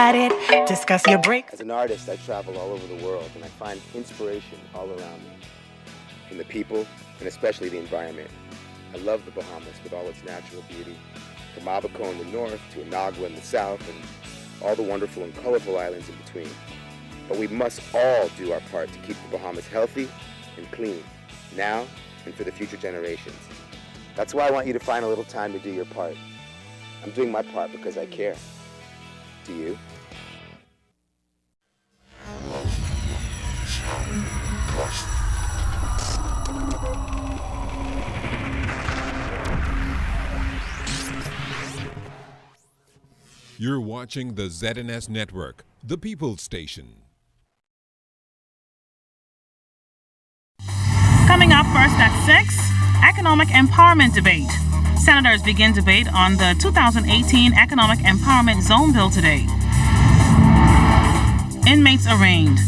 at it, discuss your break. As an artist, I travel all over the world and I find inspiration all around me. From the people and especially the environment. I love the Bahamas with all its natural beauty. From Abaco in the north to Inagua in the south and all the wonderful and colorful islands in between. But we must all do our part to keep the Bahamas healthy and clean, now and for the future generations. That's why I want you to find a little time to do your part. I'm doing my part because I care. Do you? You're watching the ZNS Network, the People's Station. Coming up first at 6, Economic Empowerment Debate. Senators begin debate on the 2018 Economic Empowerment Zone Bill today. Inmates arraigned.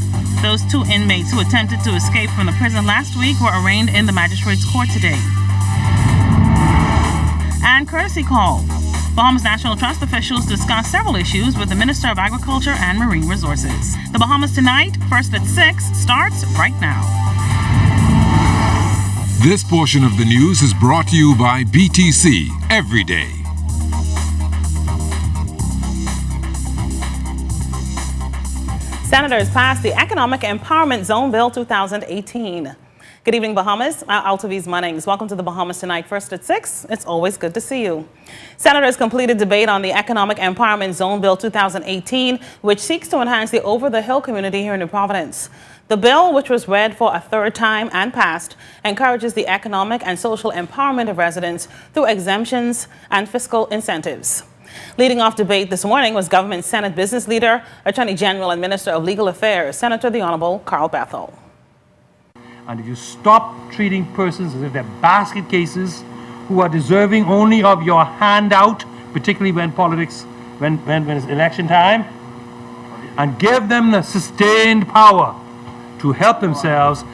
Those 2 inmates who attempted to escape from the prison last week were arraigned in the magistrate's court today. And courtesy call. Bahamas National Trust officials discuss several issues with the Minister of Agriculture and Marine Resources. The Bahamas Tonight, first at 6, starts right now. This portion of the news is brought to you by BTC every day. Senators passed the Economic Empowerment Zone Bill 2018. Good evening, Bahamas. I'm Altaviz Munnings. Welcome to the Bahamas Tonight, first at 6. It's always good to see you. Senators completed debate on the Economic Empowerment Zone Bill 2018, which seeks to enhance the over-the-hill community here in New Providence. The bill, which was read for a third time and passed, encourages the economic and social empowerment of residents through exemptions and fiscal incentives. Leading off debate this morning was Government Senate Business Leader, Attorney General and Minister of Legal Affairs, Senator the Honorable Carl Bethel. And if you stop treating persons as if they're basket cases who are deserving only of your handout, particularly when it's election time, and give them the sustained power to help themselves,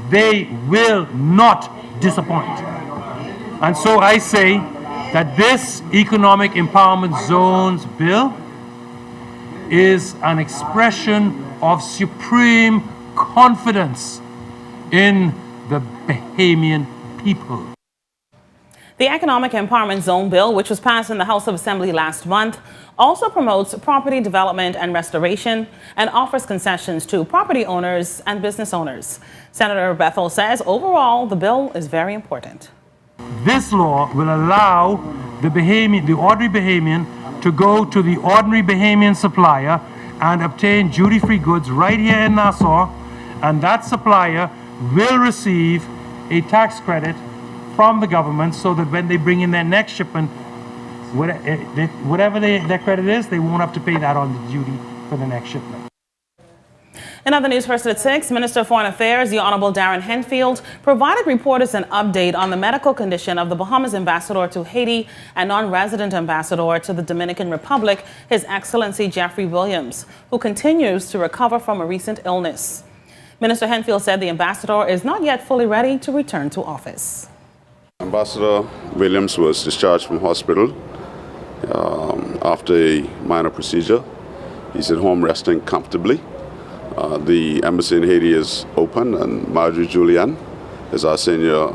they will not disappoint. And so I say that this Economic Empowerment Zones Bill is an expression of supreme confidence in the Bahamian people. The Economic Empowerment Zone Bill, which was passed in the House of Assembly last month, also promotes property development and restoration and offers concessions to property owners and business owners. Senator Bethel says overall the bill is very important. This law will allow the ordinary Bahamian to go to the ordinary Bahamian supplier and obtain duty-free goods right here in Nassau, and that supplier will receive a tax credit from the government so that when they bring in their next shipment, whatever their credit is, they won't have to pay that on the duty for the next shipment. In other news, first at 6, Minister of Foreign Affairs, the Honorable Darren Henfield, provided reporters an update on the medical condition of the Bahamas ambassador to Haiti and non-resident ambassador to the Dominican Republic, His Excellency Jeffrey Williams, who continues to recover from a recent illness. Minister Henfield said the ambassador is not yet fully ready to return to office. Ambassador Williams was discharged from hospital after a minor procedure. He's at home resting comfortably. The embassy in Haiti is open, and Marjorie Julian is our senior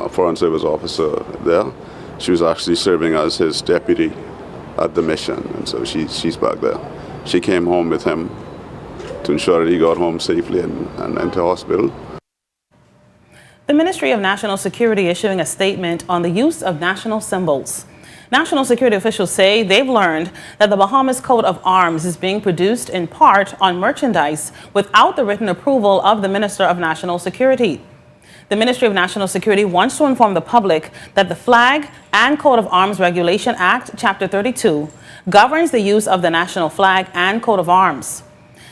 Foreign Service officer there. She was actually serving as his deputy at the mission, and so she's back there. She came home with him to ensure that he got home safely and into hospital. The Ministry of National Security issuing a statement on the use of national symbols. National security officials say they've learned that the Bahamas coat of arms is being produced in part on merchandise without the written approval of the Minister of National Security. The Ministry of National Security wants to inform the public that the Flag and Coat of Arms Regulation Act, Chapter 32, governs the use of the national flag and coat of arms.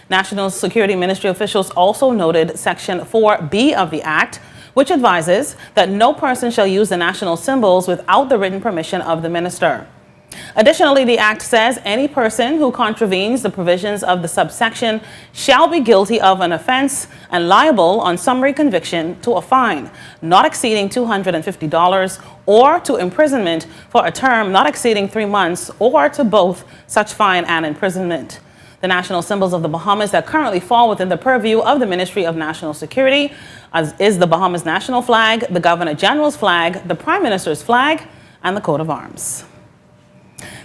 National Security Ministry officials also noted Section 4B of the Act, which advises that no person shall use the national symbols without the written permission of the minister. Additionally, the Act says any person who contravenes the provisions of the subsection shall be guilty of an offense and liable on summary conviction to a fine not exceeding $250 or to imprisonment for a term not exceeding 3 months or to both such fine and imprisonment. The national symbols of the Bahamas that currently fall within the purview of the Ministry of National Security is the Bahamas national flag, the Governor General's flag, the Prime Minister's flag, and the coat of arms.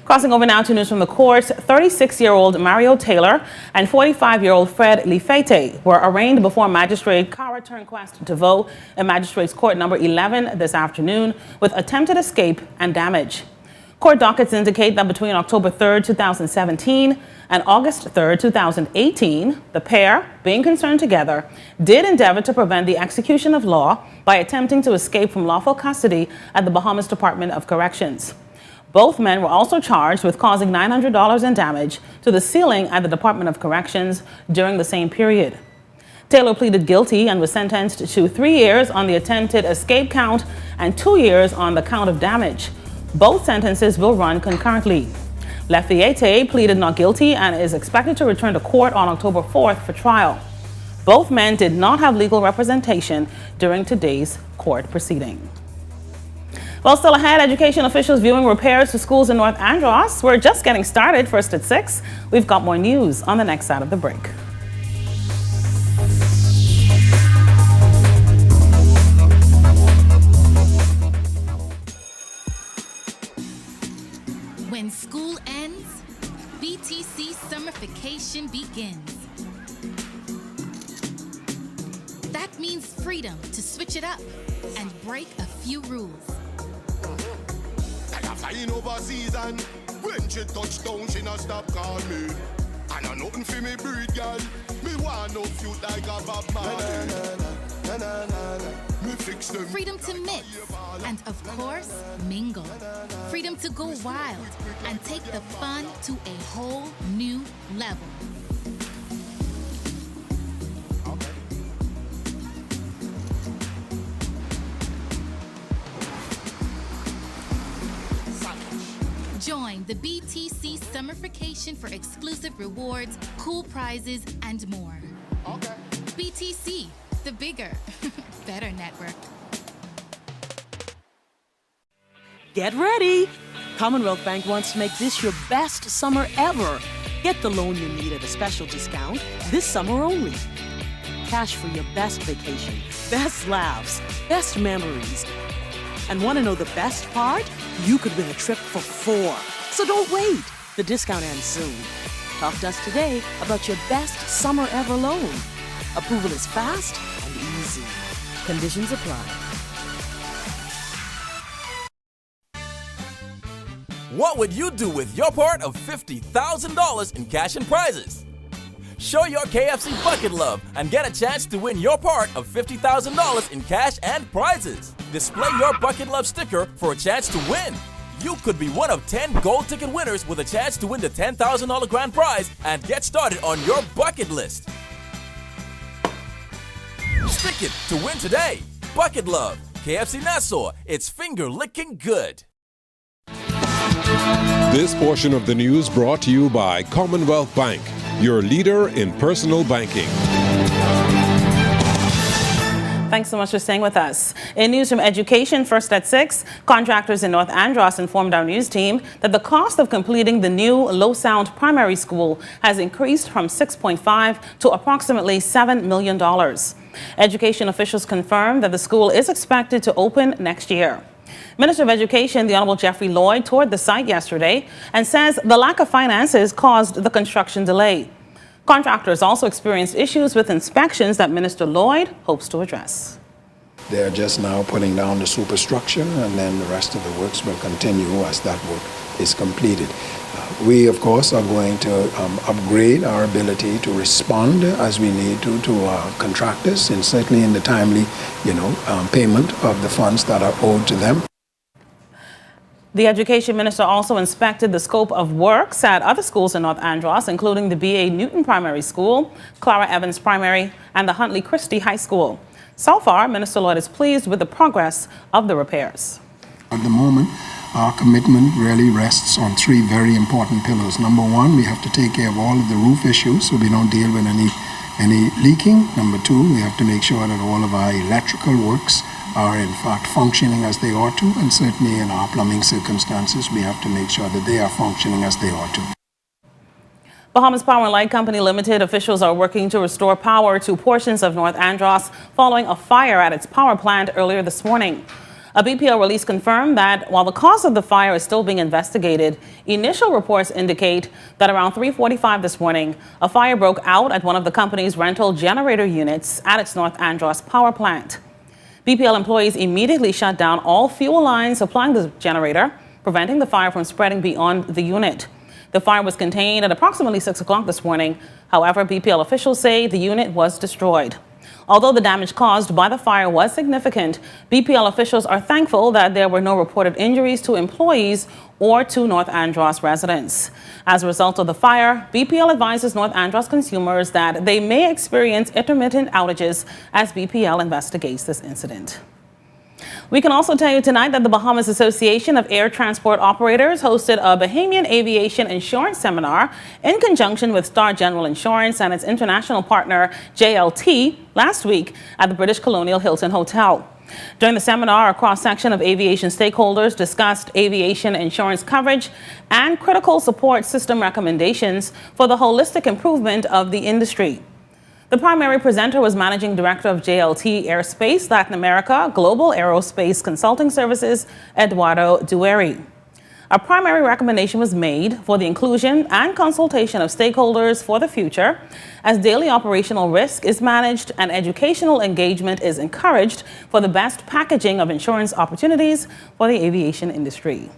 Crossing over now to news from the courts, 36-year-old Mario Taylor and 45-year-old Fred Lifete were arraigned before Magistrate Cara Turnquest DeVoe in Magistrates Court number 11 this afternoon with attempted escape and damage. Court dockets indicate that between October 3, 2017 and August 3, 2018, the pair, being concerned together, did endeavor to prevent the execution of law by attempting to escape from lawful custody at the Bahamas Department of Corrections. Both men were also charged with causing $900 in damage to the ceiling at the Department of Corrections during the same period. Taylor pleaded guilty and was sentenced to 3 years on the attempted escape count and 2 years on the count of damage. Both sentences will run concurrently. Lafayette pleaded not guilty and is expected to return to court on October 4th for trial. Both men did not have legal representation during today's court proceeding. Well, still ahead, education officials viewing repairs to schools in North Andros. We're just getting started. First at 6, we've got more news on the next side of the break. When school ends, BTC summer vacation begins. That means freedom to switch it up and break a few rules. Flying overseas and when she touch down, she not stop call me. And I nothing for me breed, girl. Me want no feud like a Bob Marley. Me fix them. Freedom to mix and, of course, mingle. Freedom to go wild and take the fun to a whole new level. Join the BTC Summer Vacation for exclusive rewards, cool prizes, and more. Okay. BTC, the bigger, better network. Get ready! Commonwealth Bank wants to make this your best summer ever. Get the loan you need at a special discount this summer only. Cash for your best vacation, best laughs, best memories. And want to know the best part? You could win a trip for 4. So don't wait. The discount ends soon. Talk to us today about your best summer ever loan. Approval is fast and easy. Conditions apply. What would you do with your part of $50,000 in cash and prizes? Show your KFC bucket love and get a chance to win your part of $50,000 in cash and prizes. Display your bucket love sticker for a chance to win. You could be one of 10 gold ticket winners with a chance to win the $10,000 grand prize and get started on your bucket list. Stick it to win today. Bucket love. KFC Nassau. It's finger licking good. This portion of the news brought to you by Commonwealth Bank, your leader in personal banking. Thanks so much for staying with us. In news from education, first at 6, contractors in North Andros informed our news team that the cost of completing the new Low Sound primary school has increased from $6.5 to approximately $7 million. Education officials confirmed that the school is expected to open next year. Minister of Education, the Honorable Jeffrey Lloyd, toured the site yesterday and says the lack of finances caused the construction delay. Contractors also experienced issues with inspections that Minister Lloyd hopes to address. They're just now putting down the superstructure, and then the rest of the works will continue as that work is completed. We, of course, are going to upgrade our ability to respond as we need to contractors, and certainly in the timely, payment of the funds that are owed to them. The Education Minister also inspected the scope of works at other schools in North Andros, including the B.A. Newton Primary School, Clara Evans Primary, and the Huntley Christie High School. So far, Minister Lloyd is pleased with the progress of the repairs. At the moment, our commitment really rests on 3 very important pillars. Number 1, we have to take care of all of the roof issues so we don't deal with any leaking. Number 2, we have to make sure that all of our electrical works are in fact functioning as they ought to, and certainly in our plumbing circumstances we have to make sure that they are functioning as they ought to. Bahamas Power and Light Company Limited officials are working to restore power to portions of North Andros following a fire at its power plant earlier this morning. A BPL release confirmed that while the cause of the fire is still being investigated, initial reports indicate that around 3:45 this morning, a fire broke out at one of the company's rental generator units at its North Andros power plant. BPL employees immediately shut down all fuel lines supplying the generator, preventing the fire from spreading beyond the unit. The fire was contained at approximately 6 o'clock this morning. However, BPL officials say the unit was destroyed. Although the damage caused by the fire was significant, BPL officials are thankful that there were no reported injuries to employees or to North Andros residents. As a result of the fire, BPL advises North Andros consumers that they may experience intermittent outages as BPL investigates this incident. We can also tell you tonight that the Bahamas Association of Air Transport Operators hosted a Bahamian aviation insurance seminar in conjunction with Star General Insurance and its international partner JLT last week at the British Colonial Hilton Hotel. During the seminar, a cross-section of aviation stakeholders discussed aviation insurance coverage and critical support system recommendations for the holistic improvement of the industry. The primary presenter was Managing Director of JLT Airspace Latin America Global Aerospace Consulting Services, Eduardo Dueri. A primary recommendation was made for the inclusion and consultation of stakeholders for the future as daily operational risk is managed and educational engagement is encouraged for the best packaging of insurance opportunities for the aviation industry.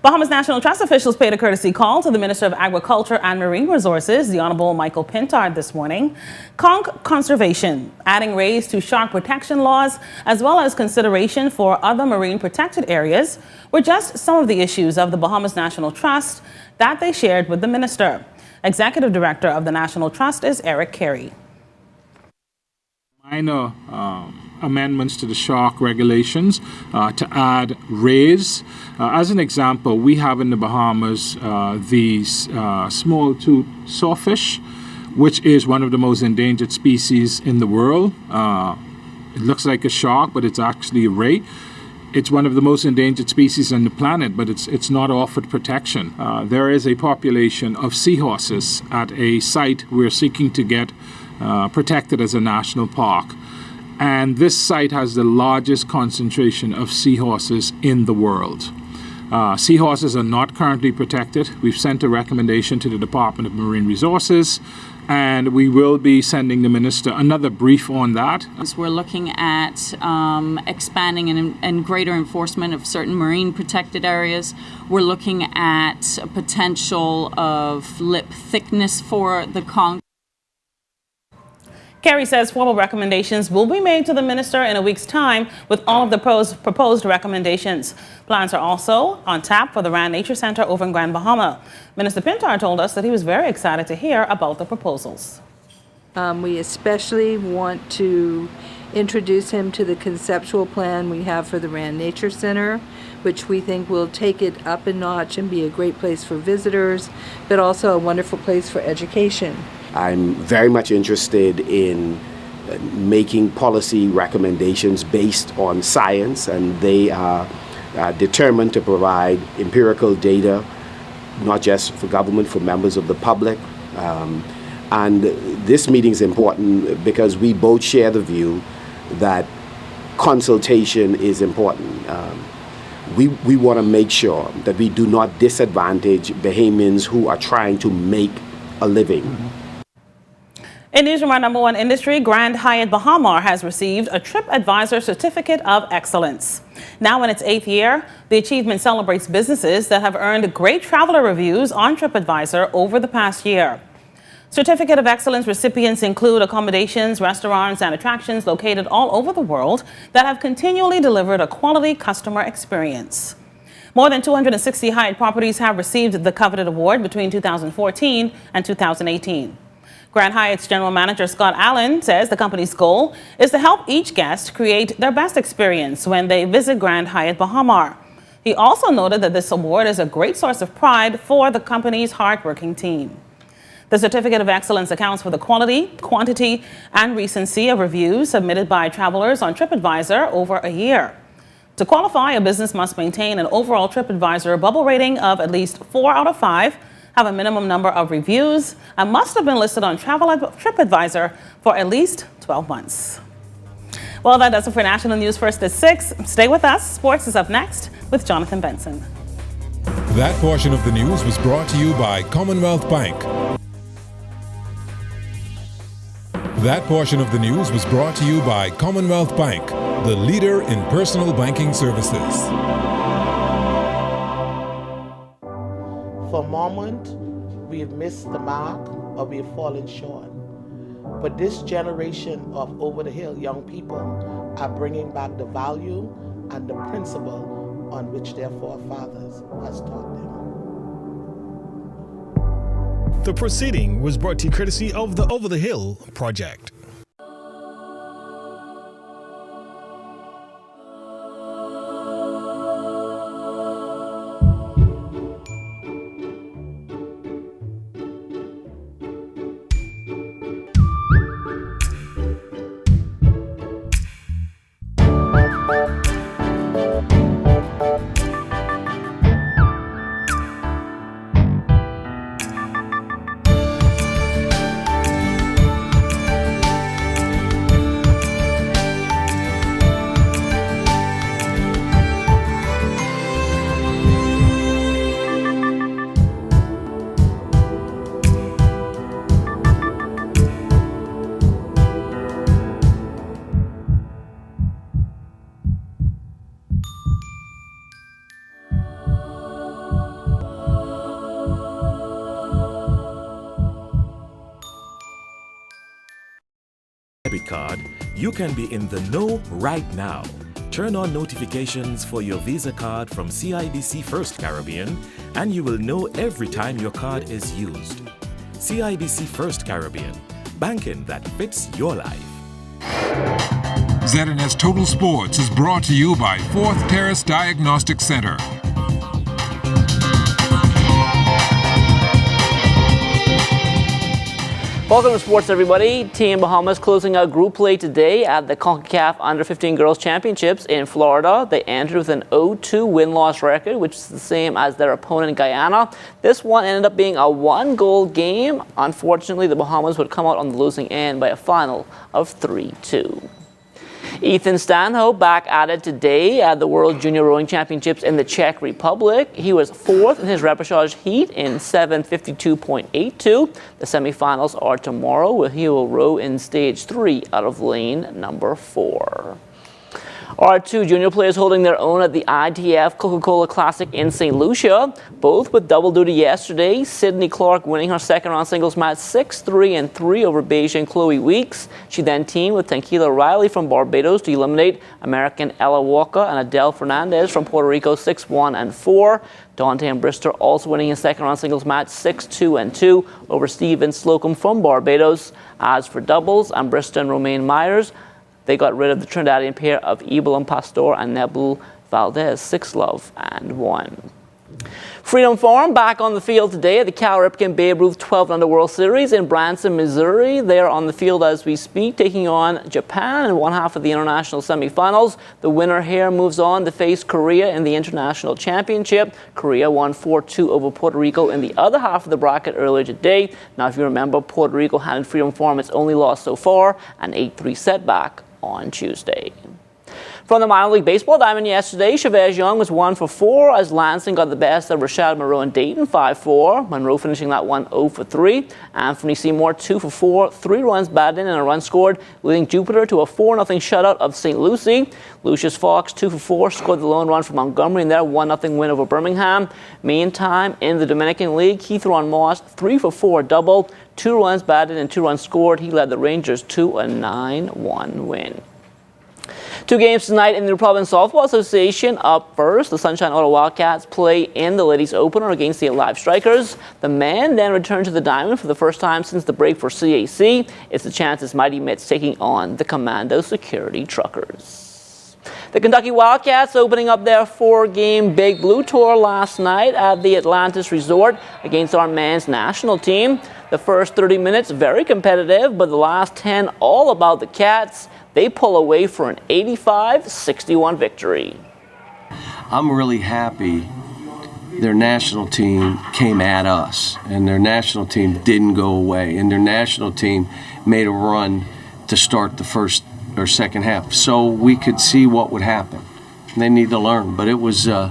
Bahamas National Trust officials paid a courtesy call to the Minister of Agriculture and Marine Resources, the Honorable Michael Pintard, this morning. Conch conservation, adding rays to shark protection laws, as well as consideration for other marine protected areas, were just some of the issues of the Bahamas National Trust that they shared with the Minister. Executive Director of the National Trust is Eric Carey. Minor amendments to the shark regulations to add rays. As an example, we have in the Bahamas these small-tooth sawfish, which is one of the most endangered species in the world. It looks like a shark, but it's actually a ray. It's one of the most endangered species on the planet, but it's not offered protection. There is a population of seahorses at a site we're seeking to get protected as a national park. And this site has the largest concentration of seahorses in the world. Seahorses are not currently protected. We've sent a recommendation to the Department of Marine Resources, and we will be sending the Minister another brief on that. We're looking at expanding and greater enforcement of certain marine protected areas. We're looking at a potential of lip thickness for the conch. Carey says formal recommendations will be made to the minister in a week's time with all of the proposed recommendations. Plans are also on tap for the Rand Nature Center over in Grand Bahama. Minister Pintard told us that he was very excited to hear about the proposals. We especially want to introduce him to the conceptual plan we have for the Rand Nature Center, which we think will take it up a notch and be a great place for visitors, but also a wonderful place for education. I'm very much interested in making policy recommendations based on science, and they are determined to provide empirical data, not just for government, for members of the public. And this meeting is important because we both share the view that consultation is important. We want to make sure that we do not disadvantage Bahamians who are trying to make a living. In news from our number one industry, Grand Hyatt Bahamar has received a TripAdvisor Certificate of Excellence. Now in its 8th year, the achievement celebrates businesses that have earned great traveler reviews on TripAdvisor over the past year. Certificate of Excellence recipients include accommodations, restaurants, and attractions located all over the world that have continually delivered a quality customer experience. More than 260 Hyatt properties have received the coveted award between 2014 and 2018. Grand Hyatt's General Manager Scott Allen says the company's goal is to help each guest create their best experience when they visit Grand Hyatt Bahamar. He also noted that this award is a great source of pride for the company's hardworking team. The Certificate of Excellence accounts for the quality, quantity, and recency of reviews submitted by travelers on TripAdvisor over a year. To qualify, a business must maintain an overall TripAdvisor bubble rating of at least 4 out of 5, have a minimum number of reviews, and must have been listed on TripAdvisor for at least 12 months. Well, that does it for National News First at 6. Stay with us. Sports is up next with Jonathan Benson. That portion of the news was brought to you by Commonwealth Bank. That portion of the news was brought to you by Commonwealth Bank, the leader in personal banking services. For a moment, we have missed the mark or we have fallen short. But this generation of over-the-hill young people are bringing back the value and the principle on which their forefathers has taught them. The proceeding was brought to you courtesy of the Over the Hill project. Debit card, you can be in the know right now. Turn on notifications for your Visa card from CIBC First Caribbean, and you will know every time your card is used. CIBC First Caribbean, banking that fits your life. ZNS Total Sports is brought to you by Fourth Terrace Diagnostic Center. Welcome to sports, everybody. Team Bahamas closing out group play today at the CONCACAF Under-15 Girls Championships in Florida. They entered with an 0-2 win-loss record, which is the same as their opponent Guyana. This one ended up being a one-goal game. Unfortunately, the Bahamas would come out on the losing end by a final of 3-2. Ethan Stanhope back at it today at the World Junior Rowing Championships in the Czech Republic. He was fourth in his repechage heat in 7:52.82. The semifinals are tomorrow, where he will row in stage 3 out of lane number 4. Our two junior players holding their own at the ITF Coca-Cola Classic in St. Lucia, both with double duty yesterday. Sydney Clark winning her second-round singles match 6-3 and 3 over Beijing Chloe Weeks. She then teamed with Tequila Riley from Barbados to eliminate American Ella Walker and Adele Fernandez from Puerto Rico 6-1 and 4. Dante and Brister also winning his second-round singles match 6-2 and 2 over Steven Slocum from Barbados. As for doubles, Brister and Romaine Myers, they got rid of the Trinidadian pair of Evelyn Pastor and Nebul Valdez, 6-love and 1. Freedom Farm back on the field today at the Cal Ripken Babe Ruth 12 Under World Series in Branson, Missouri. They are on the field as we speak, taking on Japan in one half of the international semifinals. The winner here moves on to face Korea in the international championship. Korea won 4-2 over Puerto Rico in the other half of the bracket earlier today. Now, if you remember, Puerto Rico handed Freedom Farm its only loss so far, an 8-3 setback on Tuesday. From the minor league baseball diamond yesterday, Chavez Young was 1 for 4 as Lansing got the best of Rashad Monroe and Dayton 5-4. Monroe finishing that one 0 for 3. Anthony Seymour 2 for 4, 3 runs batted in and a run scored, leading Jupiter to a 4-0 shutout of St. Lucie. Lucius Fox 2 for 4 scored the lone run for Montgomery in their 1-0 win over Birmingham. Meantime, in the Dominican League, Keith Ron Moss 3 for 4 double, 2 runs batted and 2 runs scored. He led the Rangers to a 9-1 win. 2 games tonight in the Republican Softball Association. Up first, the Sunshine Auto Wildcats play in the Ladies Opener against the Alive Strikers. The men then return to the Diamond for the first time since the break for CAC. It's the Chances Mighty Mitts taking on the Commando Security Truckers. The Kentucky Wildcats opening up their 4-game Big Blue Tour last night at the Atlantis Resort against our men's national team. The first 30 minutes very competitive, but the last 10 all about the Cats. They pull away for an 85-61 victory. I'm really happy their national team came at us, and their national team didn't go away, and their national team made a run to start the first or second half, so we could see what would happen. They need to learn, but it was, I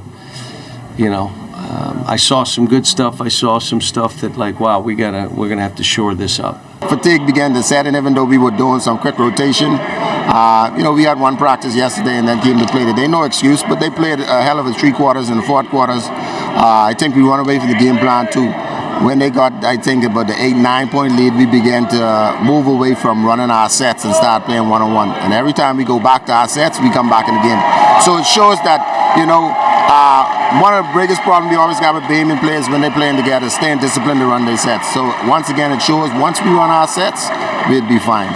saw some good stuff. I saw some stuff that, like, wow, we're gonna have to shore this up. Fatigue began to set in, even though we were doing some quick rotation. We had one practice yesterday and then came to play today. No excuse, but they played a hell of a 3 quarters and 4 quarters. I think we run away from the game plan too. When they got, I think, about the 8-9 point lead, we began to move away from running our sets and start playing one-on-one. And every time we go back to our sets, we come back in the game. So it shows that, one of the biggest problems we always got with Bahamian players when they're playing together is staying disciplined to run their sets. So once again, it shows once we run our sets, we'd be fine.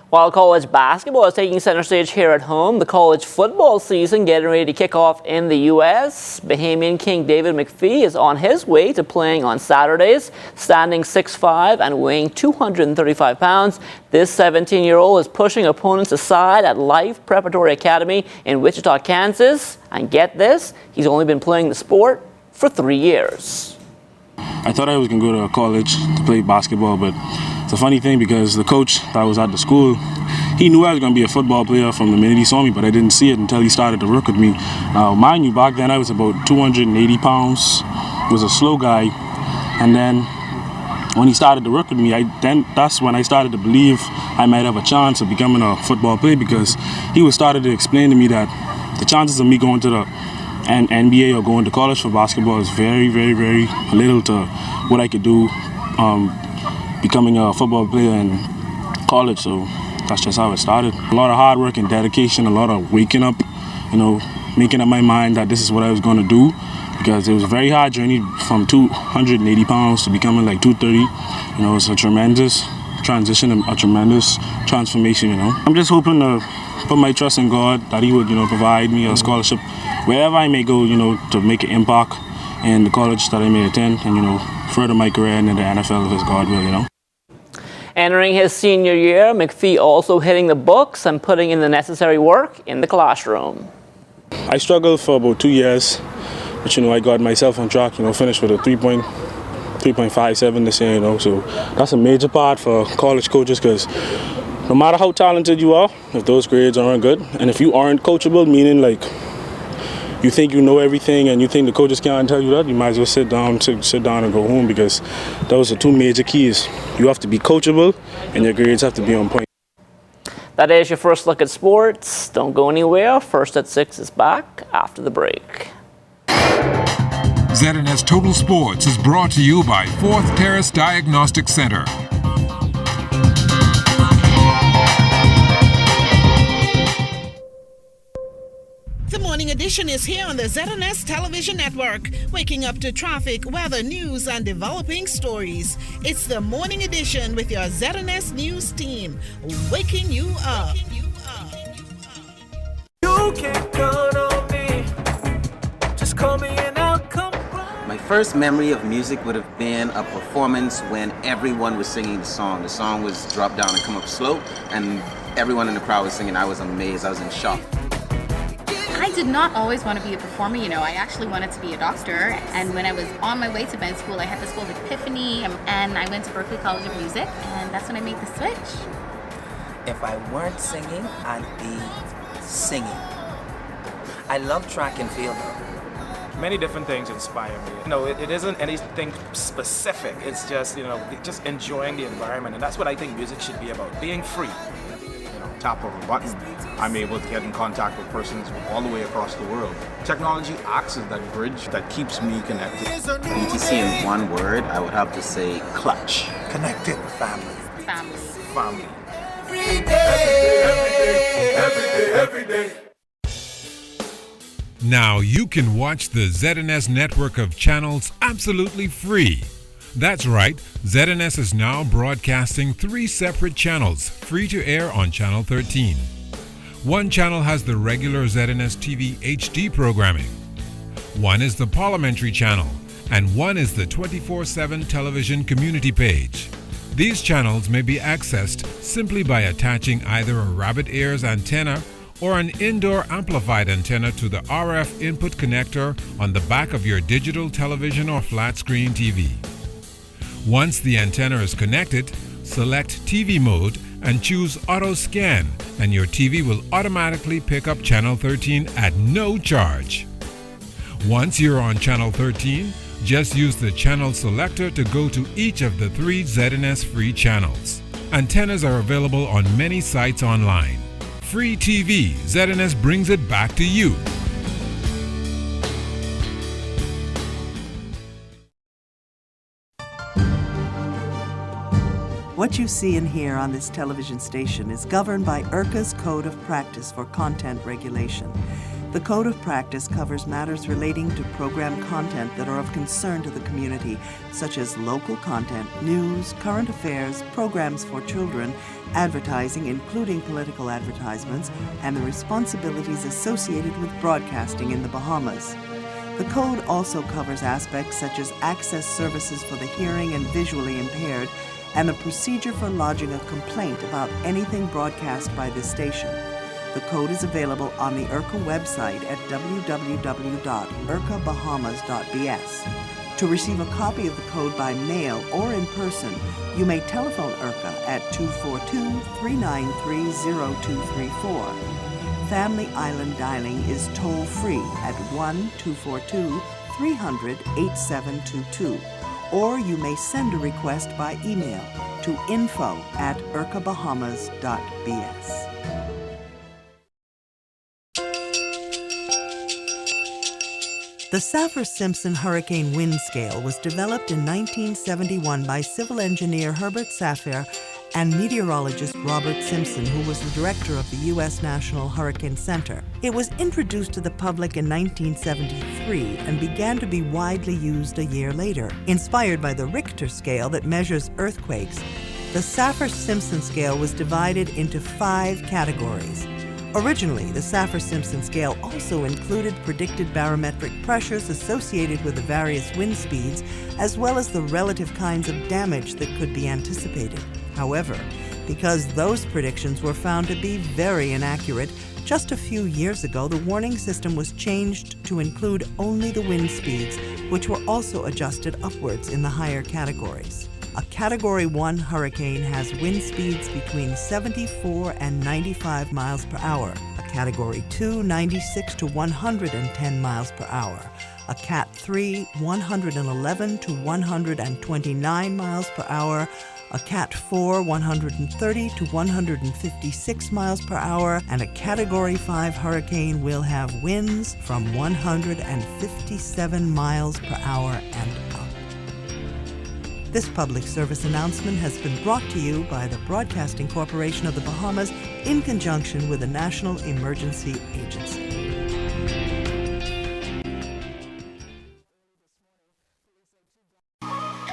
While college basketball is taking center stage here at home, the college football season getting ready to kick off in the U.S. Bahamian King David McPhee is on his way to playing on Saturdays. Standing 6'5" and weighing 235 pounds, this 17-year-old is pushing opponents aside at Life Preparatory Academy in Wichita, Kansas. And get this, he's only been playing the sport for 3 years. I thought I was going to go to college to play basketball, but it's a funny thing because the coach that was at the school, he knew I was going to be a football player from the minute he saw me, but I didn't see it until he started to work with me. Mind you, back then I was about 280 pounds, was a slow guy, and then when he started to work with me, that's when I started to believe I might have a chance of becoming a football player, because he was started to explain to me that the chances of me going to the NBA or going to college for basketball is very, very, very little to what I could do becoming a football player in college. So that's just how it started. A lot of hard work and dedication, a lot of waking up, making up my mind that this is what I was going to do, because it was a very hard journey from 280 pounds to becoming like 230. It's a tremendous transition and a tremendous transformation. I'm just hoping to put my trust in God that He would provide me a scholarship wherever I may go, to make an impact in the college that I may attend, and further my career in the NFL if God will. Entering his senior year, McPhee also hitting the books and putting in the necessary work in the classroom. I struggled for about 2 years, but I got myself on track. Finished with a 3.57 this year. So that's a major part for college coaches, because no matter how talented you are, if those grades aren't good, and if you aren't coachable, meaning like you think you know everything and you think the coaches can't tell you that, you might as well sit down and go home, because those are two major keys. You have to be coachable and your grades have to be on point. That is your first look at sports. Don't go anywhere. First at 6 is back after the break. ZNS Total Sports is brought to you by Fourth Terrace Diagnostic Center. The Morning Edition is here on the ZNS Television Network, waking up to traffic, weather, news, and developing stories. It's the Morning Edition with your ZNS News team, waking you up. You can count on me. Just call me and I'll come. My first memory of music would have been a performance when everyone was singing the song. The song was drop down and come up slow, and everyone in the crowd was singing. I was amazed. I was in shock. I did not always want to be a performer, I actually wanted to be a doctor. And when I was on my way to med school, I had this whole epiphany, and I went to Berklee College of Music, and that's when I made the switch. If I weren't singing, I'd be singing. I love track and field though. Many different things inspire me. It isn't anything specific. It's just, just enjoying the environment. And that's what I think music should be about, being free. Tap of a button, I'm able to get in contact with persons all the way across the world. Technology acts as that bridge that keeps me connected. BTC in one word, I would have to say clutch. Connected. Family. Family. Every day. Now you can watch the ZNS network of channels absolutely free. That's right, ZNS is now broadcasting 3 separate channels, free to air on Channel 13. One channel has the regular ZNS TV HD programming. One is the Parliamentary channel, and one is the 24/7 television community page. These channels may be accessed simply by attaching either a rabbit ears antenna or an indoor amplified antenna to the RF input connector on the back of your digital television or flat screen TV. Once the antenna is connected, select TV mode and choose Auto Scan, and your TV will automatically pick up Channel 13 at no charge. Once you're on Channel 13, just use the channel selector to go to each of the 3 ZNS free channels. Antennas are available on many sites online. Free TV, ZNS brings it back to you. What you see and hear on this television station is governed by IRCA's Code of Practice for Content Regulation. The Code of Practice covers matters relating to program content that are of concern to the community, such as local content, news, current affairs, programs for children, advertising, including political advertisements, and the responsibilities associated with broadcasting in the Bahamas. The Code also covers aspects such as access services for the hearing and visually impaired, and the procedure for lodging a complaint about anything broadcast by this station. The code is available on the IRCA website at www.ircabahamas.bs. To receive a copy of the code by mail or in person, you may telephone IRCA at 242-393-0234. Family Island dialing is toll-free at 1-242-300-8722. Or you may send a request by email to info@ircabahamas.bs. The Saffir-Simpson Hurricane Wind Scale was developed in 1971 by civil engineer Herbert Saffir and meteorologist Robert Simpson, who was the director of the U.S. National Hurricane Center. It was introduced to the public in 1973 and began to be widely used a year later. Inspired by the Richter scale that measures earthquakes, the Saffir-Simpson scale was divided into 5 categories. Originally, the Saffir-Simpson scale also included predicted barometric pressures associated with the various wind speeds, as well as the relative kinds of damage that could be anticipated. However, because those predictions were found to be very inaccurate, just a few years ago the warning system was changed to include only the wind speeds, which were also adjusted upwards in the higher categories. A Category 1 hurricane has wind speeds between 74 and 95 miles per hour. A Category 2, 96 to 110 miles per hour. A Cat 3, 111 to 129 miles per hour. A Cat 4, 130 to 156 miles per hour, and a Category 5 hurricane will have winds from 157 miles per hour and up. This public service announcement has been brought to you by the Broadcasting Corporation of the Bahamas in conjunction with the National Emergency Agency.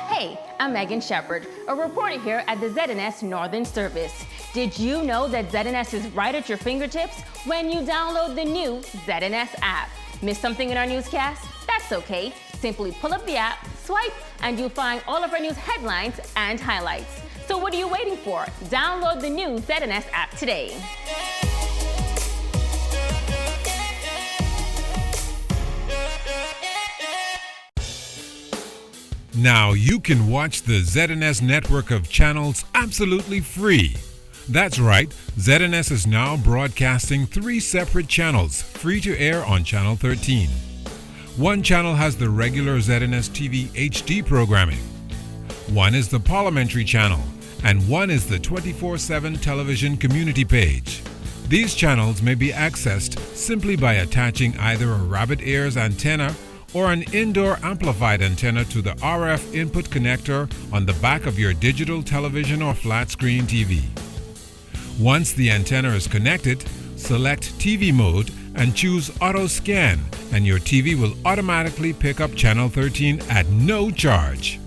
Hey, I'm Megan Shepard, a reporter here at the ZNS Northern Service. Did you know that ZNS is right at your fingertips when you download the new ZNS app? Missed something in our newscast? That's okay. Simply pull up the app, swipe, and you'll find all of our news headlines and highlights. So what are you waiting for? Download the new ZNS app today. Now you can watch the ZNS network of channels absolutely free. That's right, ZNS is now broadcasting 3 separate channels, free to air on Channel 13. One channel has the regular ZNS TV HD programming. One is the Parliamentary channel, and one is the 24/7 television community page. These channels may be accessed simply by attaching either a rabbit ears antenna or an indoor amplified antenna to the RF input connector on the back of your digital television or flat screen TV. Once the antenna is connected, select TV mode and choose Auto Scan, and your TV will automatically pick up Channel 13 at no charge.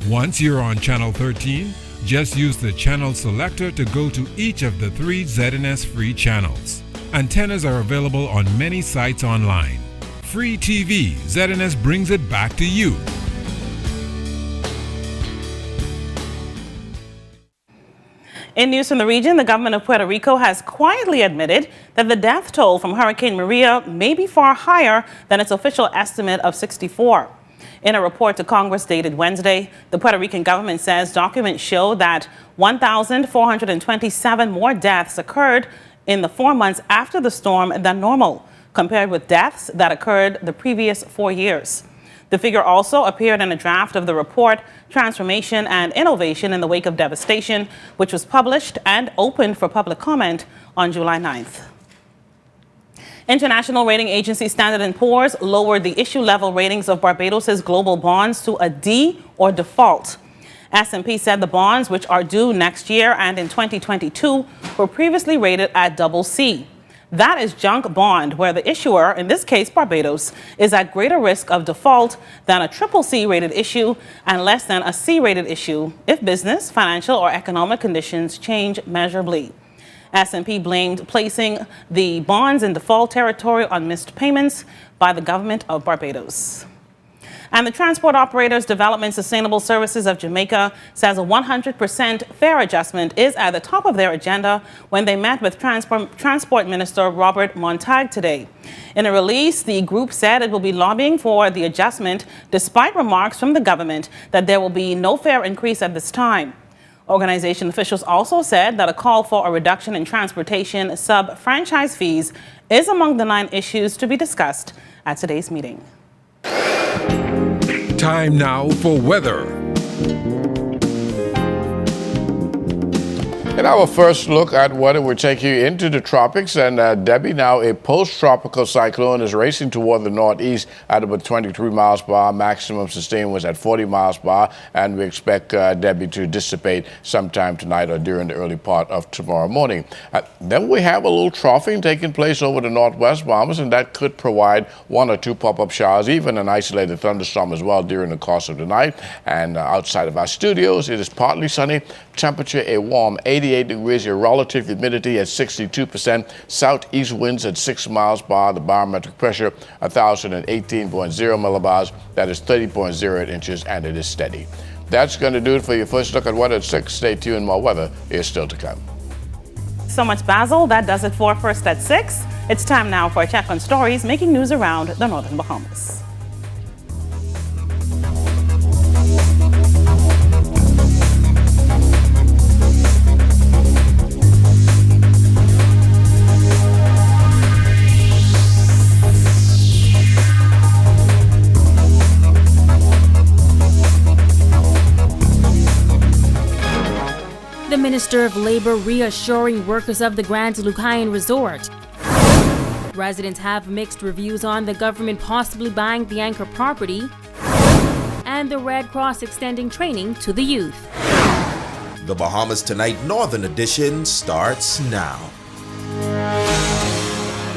Once you're on Channel 13, just use the channel selector to go to each of the 3 ZNS free channels. Antennas are available on many sites online. Free TV, ZNS brings it back to you. In news from the region, the government of Puerto Rico has quietly admitted that the death toll from Hurricane Maria may be far higher than its official estimate of 64. In a report to Congress dated Wednesday, the Puerto Rican government says documents show that 1,427 more deaths occurred in the 4 months after the storm than normal, compared with deaths that occurred the previous 4 years. The figure also appeared in a draft of the report, Transformation and Innovation in the Wake of Devastation, which was published and opened for public comment on July 9th. International rating agency Standard & Poor's lowered the issue level ratings of Barbados' global bonds to a D or default. S&P said the bonds, which are due next year and in 2022, were previously rated at CC. That is junk bond, where the issuer, in this case Barbados, is at greater risk of default than a CCC rated issue and less than a C rated issue if business, financial, or economic conditions change measurably. S&P blamed placing the bonds in default territory on missed payments by the government of Barbados. And the Transport Operators Development Sustainable Services of Jamaica says a 100% fare adjustment is at the top of their agenda when they met with Transport Minister Robert Montague today. In a release, the group said it will be lobbying for the adjustment despite remarks from the government that there will be no fare increase at this time. Organization officials also said that a call for a reduction in transportation sub-franchise fees is among the 9 issues to be discussed at today's meeting. Time now for weather. In our first look at weather, we take you into the tropics. And Debbie, now a post-tropical cyclone is racing toward the northeast at about 23 miles per hour. Maximum sustained was at 40 miles per hour. And we expect Debbie to dissipate sometime tonight or during the early part of tomorrow morning. Then we have a little troughing taking place over the northwest Bahamas, and that could provide 1 or 2 pop-up showers, even an isolated thunderstorm as well during the course of the night. And outside of our studios, it is partly sunny. Temperature a warm 88 degrees, your relative humidity at 62%, southeast winds at 6 miles per hour, the barometric pressure 1,018.0 millibars, that is 30.08 inches, and it is steady. That's going to do it for your first look at weather at 6. Stay tuned, more weather is still to come. So much, Basil. That does it for First at 6. It's time now for a check on stories making news around the northern Bahamas. The Minister of Labor reassuring workers of the Grand Lucayan Resort. Residents have mixed reviews on the government possibly buying the anchor property. And the Red Cross extending training to the youth. The Bahamas Tonight Northern Edition starts now.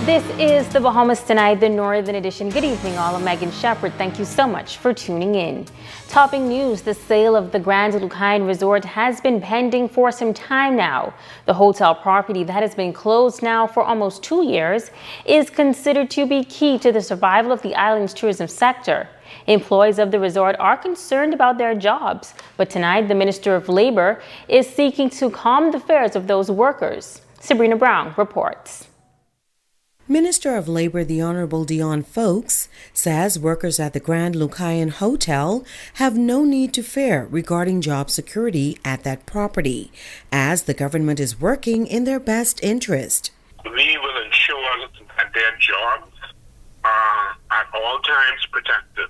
This is the Bahamas Tonight, the Northern Edition. Good evening, all. I'm Megan Shepard. Thank you so much for tuning in. Topping news, the sale of the Grand Lucayan Resort has been pending for some time now. The hotel property that has been closed now for almost 2 years is considered to be key to the survival of the island's tourism sector. Employees of the resort are concerned about their jobs, but tonight the Minister of Labor is seeking to calm the fears of those workers. Sabrina Brown reports. Minister of Labor, the Honorable Dion Folks, says workers at the Grand Lucayan Hotel have no need to fear regarding job security at that property, as the government is working in their best interest. We will ensure that their jobs are at all times protected,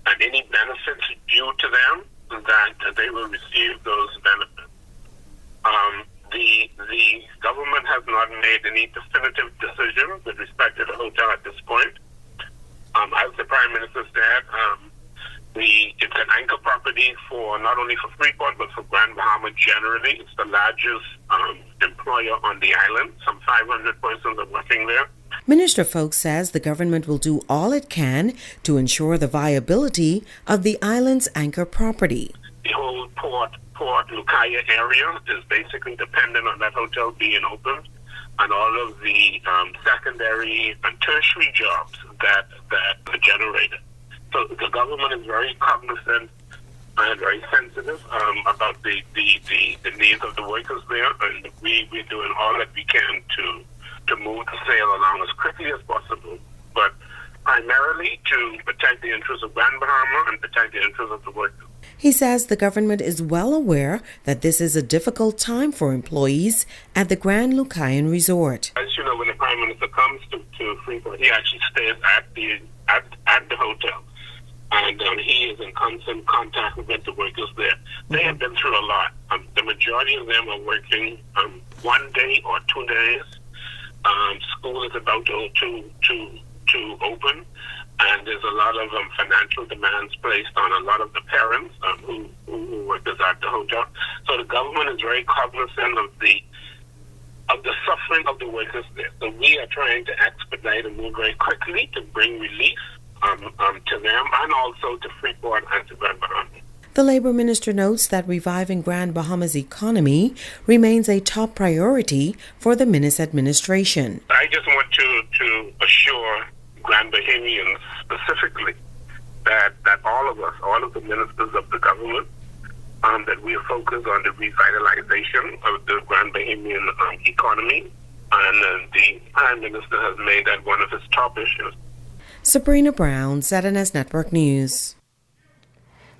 and any benefits due to them, that they will receive those benefits. The government has not made any definitive decision with respect to the hotel at this point. As the Prime Minister said, it's an anchor property for not only for Freeport but for Grand Bahama generally. It's the largest employer on the island. Some 500 persons are working there. Minister Folks says the government will do all it can to ensure the viability of the island's anchor property. The whole Port Lucaya area is basically dependent on that hotel being open, and all of the secondary and tertiary jobs that are generated. So the government is very cognizant and very sensitive about the needs of the workers there, and we're doing all that we can to move the sale along as quickly as possible, but primarily to protect the interests of Grand Bahama and protect the interests of the workers. He says the government is well aware that this is a difficult time for employees at the Grand Lucayan Resort. As you know, when the Prime Minister comes to Freeport, he actually stays at the hotel, and he is in constant contact with the workers there. They have been through a lot. The majority of them are working 1 day or 2 days. School is about to open, and there's a lot of financial demands placed on a lot of the parents who work at the hotel. So the government is very cognizant of the suffering of the workers there. So we are trying to expedite and move very quickly to bring relief to them and also to Freeport and to Grand Bahama. The Labor Minister notes that reviving Grand Bahama's economy remains a top priority for the Minis administration. I just want to assure Grand Bahamians specifically that all of us, all of the ministers of the government, that we are focused on the revitalization of the Grand Bahamian economy, and the Prime Minister has made that one of his top issues. Sabrina Brown, ZNS Network News.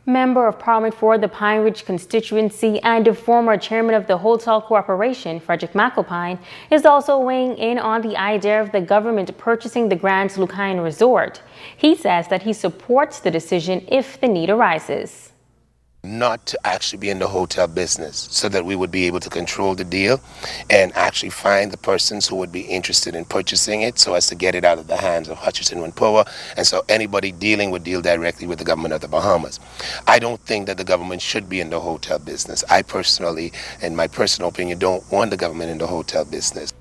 Member of Parliament for the Pine Ridge constituency and the former chairman of the Hotel Corporation, Frederick McAlpine, is also weighing in on the idea of the government purchasing the Grand Lucayan Resort. He says that he supports the decision if the need arises. Not to actually be in the hotel business, so that we would be able to control the deal and actually find the persons who would be interested in purchasing it, so as to get it out of the hands of Hutchison Whampoa, and so anybody dealing would deal directly with the government of the Bahamas. I don't think that the government should be in the hotel business. I personally, in my personal opinion, don't want the government in the hotel business.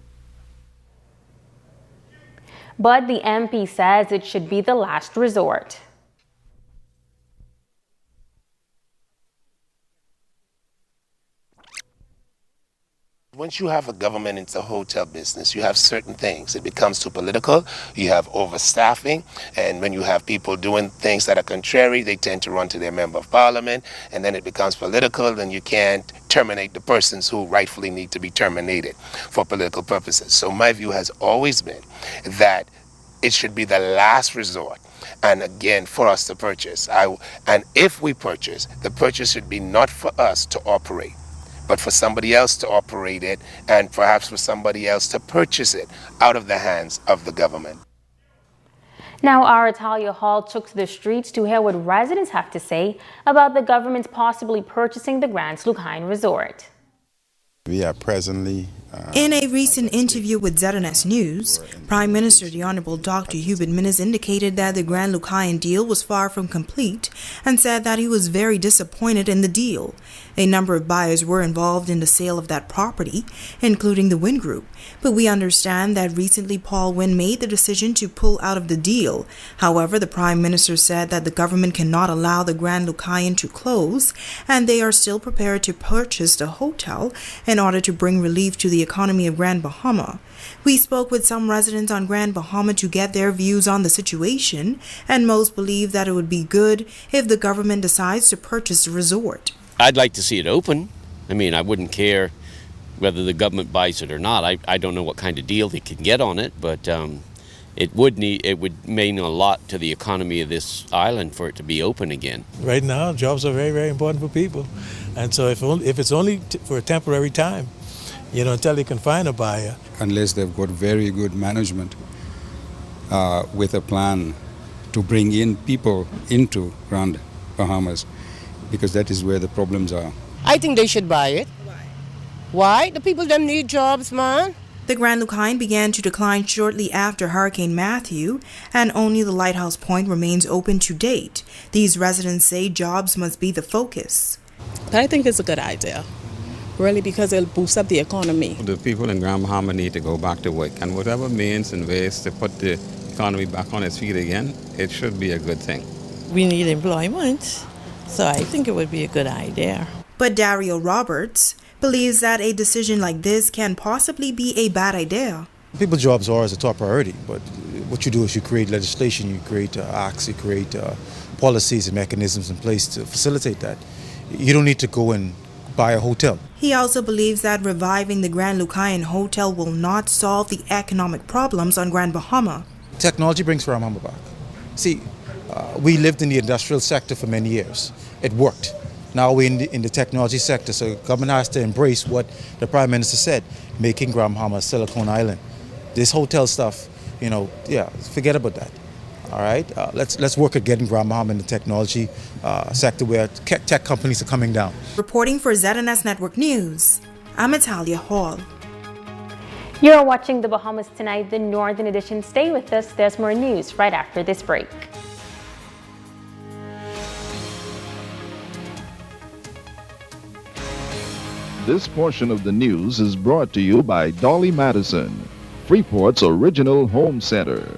But the MP says it should be the last resort. Once you have a government into the hotel business, you have certain things. It becomes too political, you have overstaffing, and when you have people doing things that are contrary, they tend to run to their member of parliament, and then it becomes political, and you can't terminate the persons who rightfully need to be terminated for political purposes. So my view has always been that it should be the last resort. And again, for us to purchase. And if we purchase, the purchase should be not for us to operate, but for somebody else to operate it, and perhaps for somebody else to purchase it out of the hands of the government. Now, our Italia Hall took to the streets to hear what residents have to say about the government possibly purchasing the Grand Lucayan Resort. We are presently in a recent interview with ZNS News, Prime Minister the Honorable Dr. Hubert Minnis indicated that the Grand Lucayan deal was far from complete and said that he was very disappointed in the deal. A number of buyers were involved in the sale of that property, including the Wynn Group, but we understand that recently Paul Wynn made the decision to pull out of the deal. However, the Prime Minister said that the government cannot allow the Grand Lucayan to close, and they are still prepared to purchase the hotel in order to bring relief to the economy of Grand Bahama. We spoke with some residents on Grand Bahama to get their views on the situation, and most believe that it would be good if the government decides to purchase the resort. I'd like to see it open. I mean, I wouldn't care whether the government buys it or not. I don't know what kind of deal they can get on it, but it would mean a lot to the economy of this island for it to be open again. Right now, jobs are very, very important for people, and so if it's only for a temporary time, until they can find a buyer. Unless they've got very good management with a plan to bring in people into Grand Bahamas, because that is where the problems are. I think they should buy it. Why? The people them need jobs, man. The Grand Lucayan began to decline shortly after Hurricane Matthew, and only the Lighthouse Point remains open to date. These residents say jobs must be the focus. I think it's a good idea, really, because it'll boost up the economy. The people in Grand Bahama need to go back to work, and whatever means and ways to put the economy back on its feet again, it should be a good thing. We need employment, so I think it would be a good idea. But Dario Roberts believes that a decision like this can possibly be a bad idea. People's jobs are as a top priority, but what you do is you create legislation, you create acts, you create policies and mechanisms in place to facilitate that. You don't need to go and buy a hotel. He also believes that reviving the Grand Lucayan Hotel will not solve the economic problems on Grand Bahama. Technology brings Grand Bahama back. See, we lived in the industrial sector for many years. It worked. Now we're in the technology sector, so the government has to embrace what the Prime Minister said, making Grand Bahama Silicon Island. This hotel stuff, forget about that. All right, let's work at getting Grand Bahama in the technology sector where tech companies are coming down. Reporting for ZNS Network News, I'm Italia Hall. You're watching The Bahamas Tonight, the Northern Edition. Stay with us. There's more news right after this break. This portion of the news is brought to you by Dolly Madison, Freeport's original home center.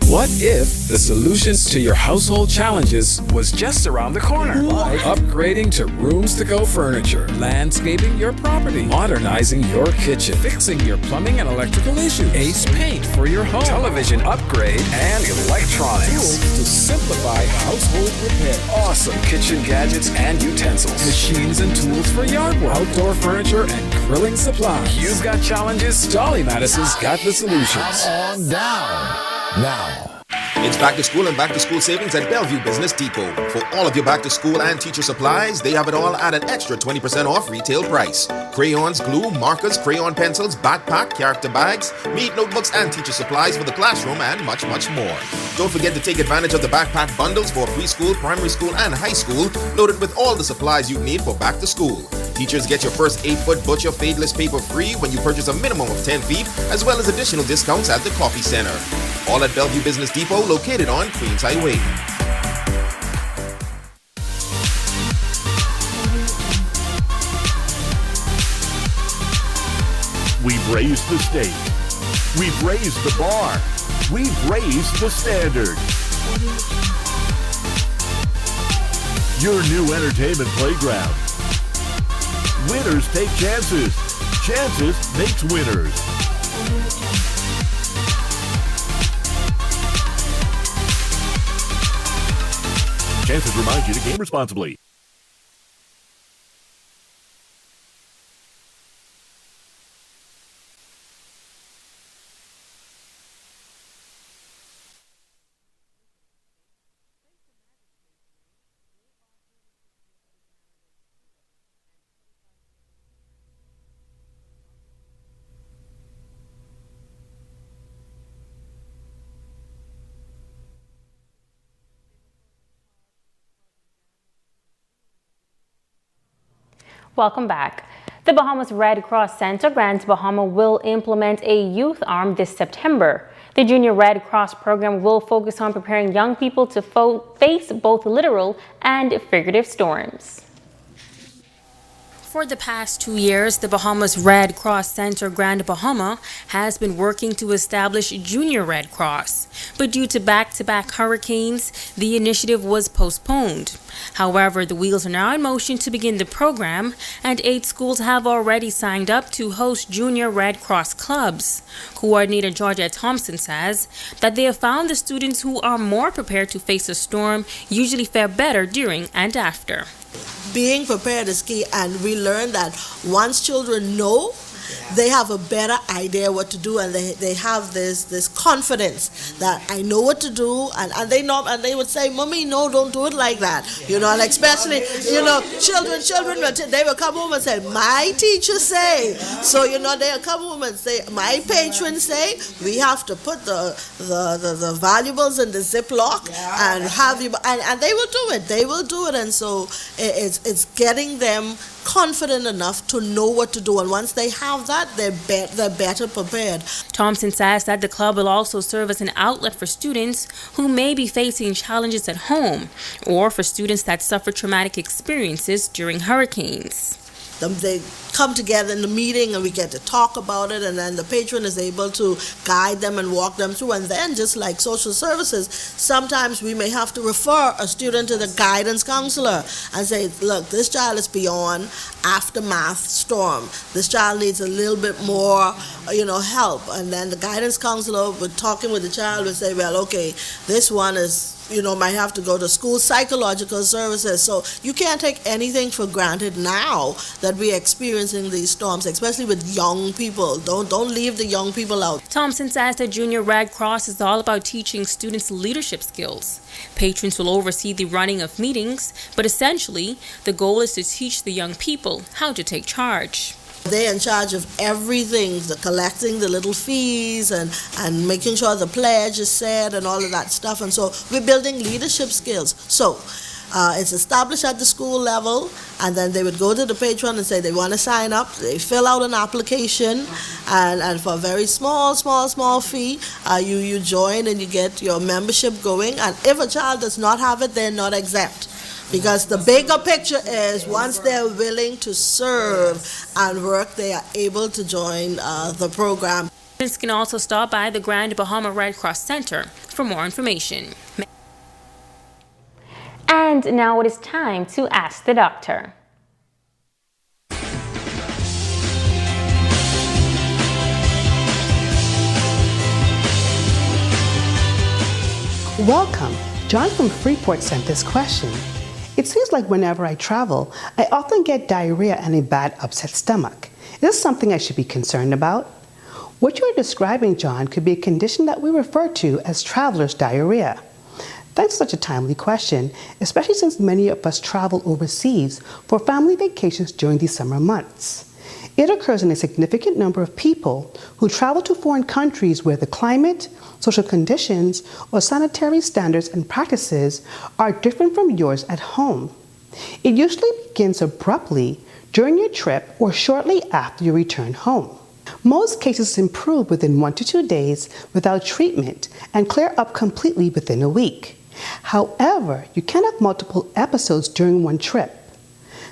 What if the solutions to your household challenges was just around the corner? Like upgrading to rooms-to-go furniture, landscaping your property, modernizing your kitchen, fixing your plumbing and electrical issues, Ace Paint for your home, television upgrade, and electronics. Tools to simplify household repair, awesome kitchen gadgets and utensils, machines and tools for yard work, outdoor furniture, and grilling supplies. You've got challenges, Dolly Madison's got the solutions. Come on down. Now, it's back to school and back to school savings at Bellevue Business Depot. For all of your back to school and teacher supplies, they have it all at an extra 20% off retail price. Crayons, glue, markers, crayon pencils, backpack, character bags, meat notebooks, and teacher supplies for the classroom, and much, much more. Don't forget to take advantage of the backpack bundles for preschool, primary school, and high school, loaded with all the supplies you need for back to school. Teachers get your first 8-foot Butcher Fadeless paper free when you purchase a minimum of 10 feet, as well as additional discounts at the Coffee Center. All at Bellevue Business Depot, located on Queens Highway. We've raised the stake. We've raised the bar. We've raised the standard. Your new entertainment playground. Winners take chances. Chances makes winners. Chances remind you to game responsibly. Welcome back. The Bahamas Red Cross Center, Grand Bahama, will implement a youth arm this September. The Junior Red Cross program will focus on preparing young people to face both literal and figurative storms. For the past 2 years, the Bahamas Red Cross Center Grand Bahama has been working to establish Junior Red Cross. But due to back-to-back hurricanes, the initiative was postponed. However, the wheels are now in motion to begin the program, and 8 schools have already signed up to host Junior Red Cross clubs. Coordinator Georgette Thompson says that they have found the students who are more prepared to face a storm usually fare better during and after. Being prepared is key, and we learned that once children know, they have a better idea what to do, and they have this confidence that I know what to do, and they know, and they would say, "Mommy, no, don't do it like that," and especially children they will come home and say, "My teacher say," so they'll come home and say, "My patron say we have to put the valuables in the Ziploc and have you," and they will do it, and so it's getting them confident enough to know what to do, and once they have that, they're better prepared. Thompson says that the club will also serve as an outlet for students who may be facing challenges at home, or for students that suffer traumatic experiences during hurricanes. They come together in the meeting and we get to talk about it, and then the patron is able to guide them and walk them through. And then, just like social services, sometimes we may have to refer a student to the guidance counselor and say, "Look, this child is beyond aftermath storm. This child needs a little bit more help." And then the guidance counselor, talking with the child, would say, "Well, okay, this one is might have to go to school psychological services. So you can't take anything for granted now that we're experiencing these storms, especially with young people. Don't leave the young people out. Thompson says the Junior Red Cross is all about teaching students leadership skills. Patrons will oversee the running of meetings, but essentially, the goal is to teach the young people how to take charge. They're in charge of everything, the collecting the little fees and making sure the pledge is said and all of that stuff. And so we're building leadership skills. So it's established at the school level, and then they would go to the patron and say they want to sign up. They fill out an application, and for a very small fee, you join and you get your membership going. And if a child does not have it, they're not exempt. Because the bigger picture is once they're willing to serve and work, they are able to join the program. Students can also stop by the Grand Bahama Red Cross Center for more information. And now it is time to ask the doctor. Welcome. John from Freeport sent this question. It seems like whenever I travel, I often get diarrhea and a bad upset stomach. Is this something I should be concerned about? What you are describing, John, could be a condition that we refer to as traveler's diarrhea. Thanks for such a timely question, especially since many of us travel overseas for family vacations during the summer months. It occurs in a significant number of people who travel to foreign countries where the climate, social conditions, or sanitary standards and practices are different from yours at home. It usually begins abruptly during your trip or shortly after you return home. Most cases improve within 1 to 2 days without treatment and clear up completely within a week. However, you can have multiple episodes during one trip.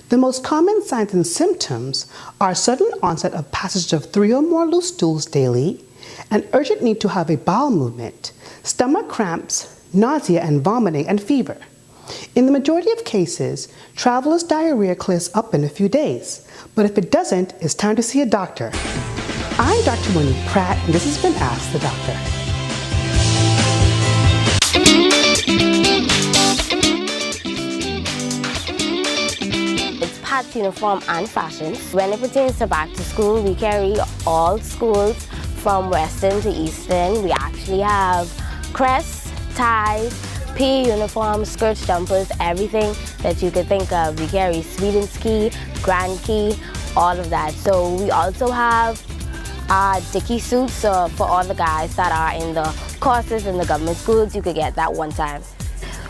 The most common signs and symptoms are sudden onset of passage of 3 or more loose stools daily, an urgent need to have a bowel movement, stomach cramps, nausea and vomiting, and fever. In the majority of cases, traveler's diarrhea clears up in a few days, but if it doesn't, it's time to see a doctor. I'm Dr. Monique Pratt, and this has been Ask the Doctor. Pat's uniform and fashions. When it pertains to back to school, we carry all schools from Western to Eastern. We actually have crests, ties, PE uniforms, skirts, jumpers, everything that you could think of. We carry Sweden ski, Grand Key, all of that. So we also have Dickie suits for all the guys that are in the courses in the government schools. You could get that one time.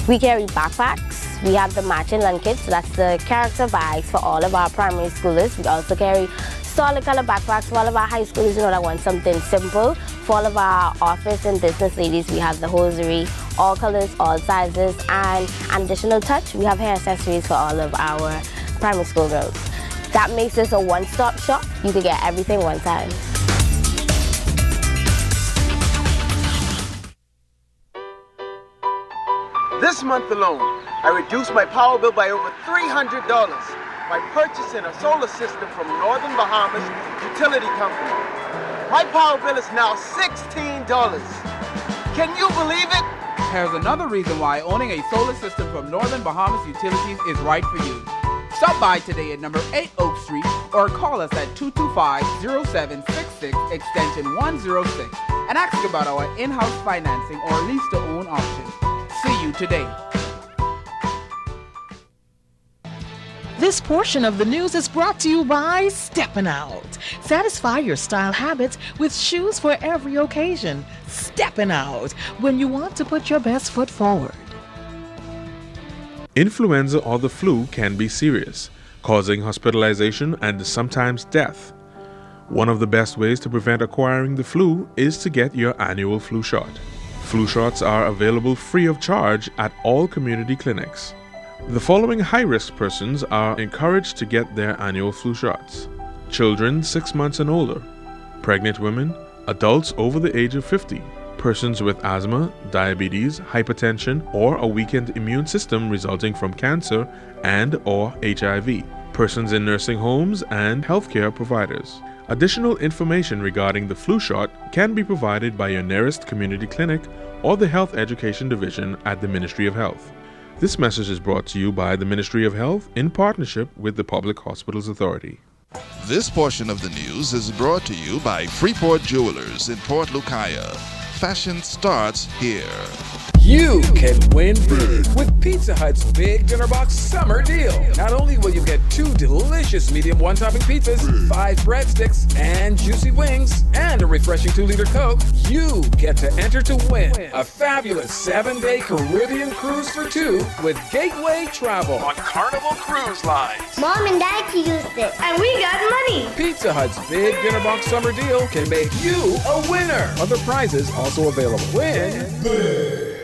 We carry backpacks. We have the matching lunch kits, so that's the character bags for all of our primary schoolers. We also carry solid color backpacks for all of our high schoolers, that want something simple. For all of our office and business ladies, we have the hosiery, all colors, all sizes, and an additional touch, we have hair accessories for all of our primary school girls. That makes this a one-stop shop. You can get everything one time. This month alone, I reduced my power bill by over $300 by purchasing a solar system from Northern Bahamas Utility Company. My power bill is now $16. Can you believe it? Here's another reason why owning a solar system from Northern Bahamas Utilities is right for you. Stop by today at number 8 Oak Street or call us at 225-0766 extension 106 and ask about our in-house financing or lease-to-own option. See you today. This portion of the news is brought to you by Steppin' Out. Satisfy your style habits with shoes for every occasion. Steppin' Out, when you want to put your best foot forward. Influenza or the flu can be serious, causing hospitalization and sometimes death. One of the best ways to prevent acquiring the flu is to get your annual flu shot. Flu shots are available free of charge at all community clinics. The following high-risk persons are encouraged to get their annual flu shots: children 6 months and older, pregnant women, adults over the age of 50, persons with asthma, diabetes, hypertension, or a weakened immune system resulting from cancer and/or HIV, persons in nursing homes and healthcare providers. Additional information regarding the flu shot can be provided by your nearest community clinic or the Health Education Division at the Ministry of Health. This message is brought to you by the Ministry of Health in partnership with the Public Hospitals Authority. This portion of the news is brought to you by Freeport Jewelers in Port Lucaya. Fashion starts here. You can win big with Pizza Hut's Big Dinner Box Summer Deal. Not only will you get 2 delicious medium one-topping pizzas, 5 breadsticks, and juicy wings, and a refreshing 2-liter Coke, you get to enter to win a fabulous 7-day Caribbean cruise for 2 with Gateway Travel on Carnival Cruise Lines. Mom and Dad can use it, and we got money. Pizza Hut's Big Dinner Box Summer Deal can make you a winner. Other prizes also available. Win big.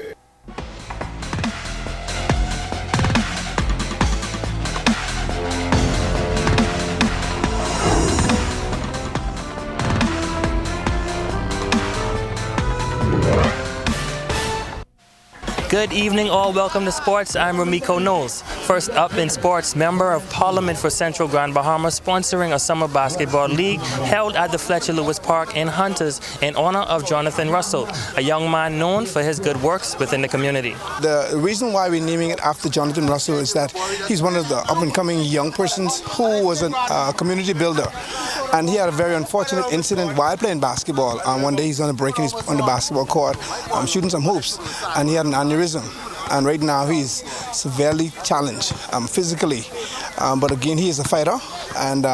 Good evening, all. Welcome to sports. I'm Ramiko Knowles. First up in sports, Member of Parliament for Central Grand Bahamas sponsoring a summer basketball league held at the Fletcher Lewis Park in Hunters in honor of Jonathan Russell, a young man known for his good works within the community. The reason why we're naming it after Jonathan Russell is that he's one of the up-and-coming young persons who was a community builder. And he had a very unfortunate incident while playing basketball. One day he's on a break and he's on the basketball court shooting some hoops, and he had an aneurysm. And right now he's severely challenged physically. But again, he is a fighter, and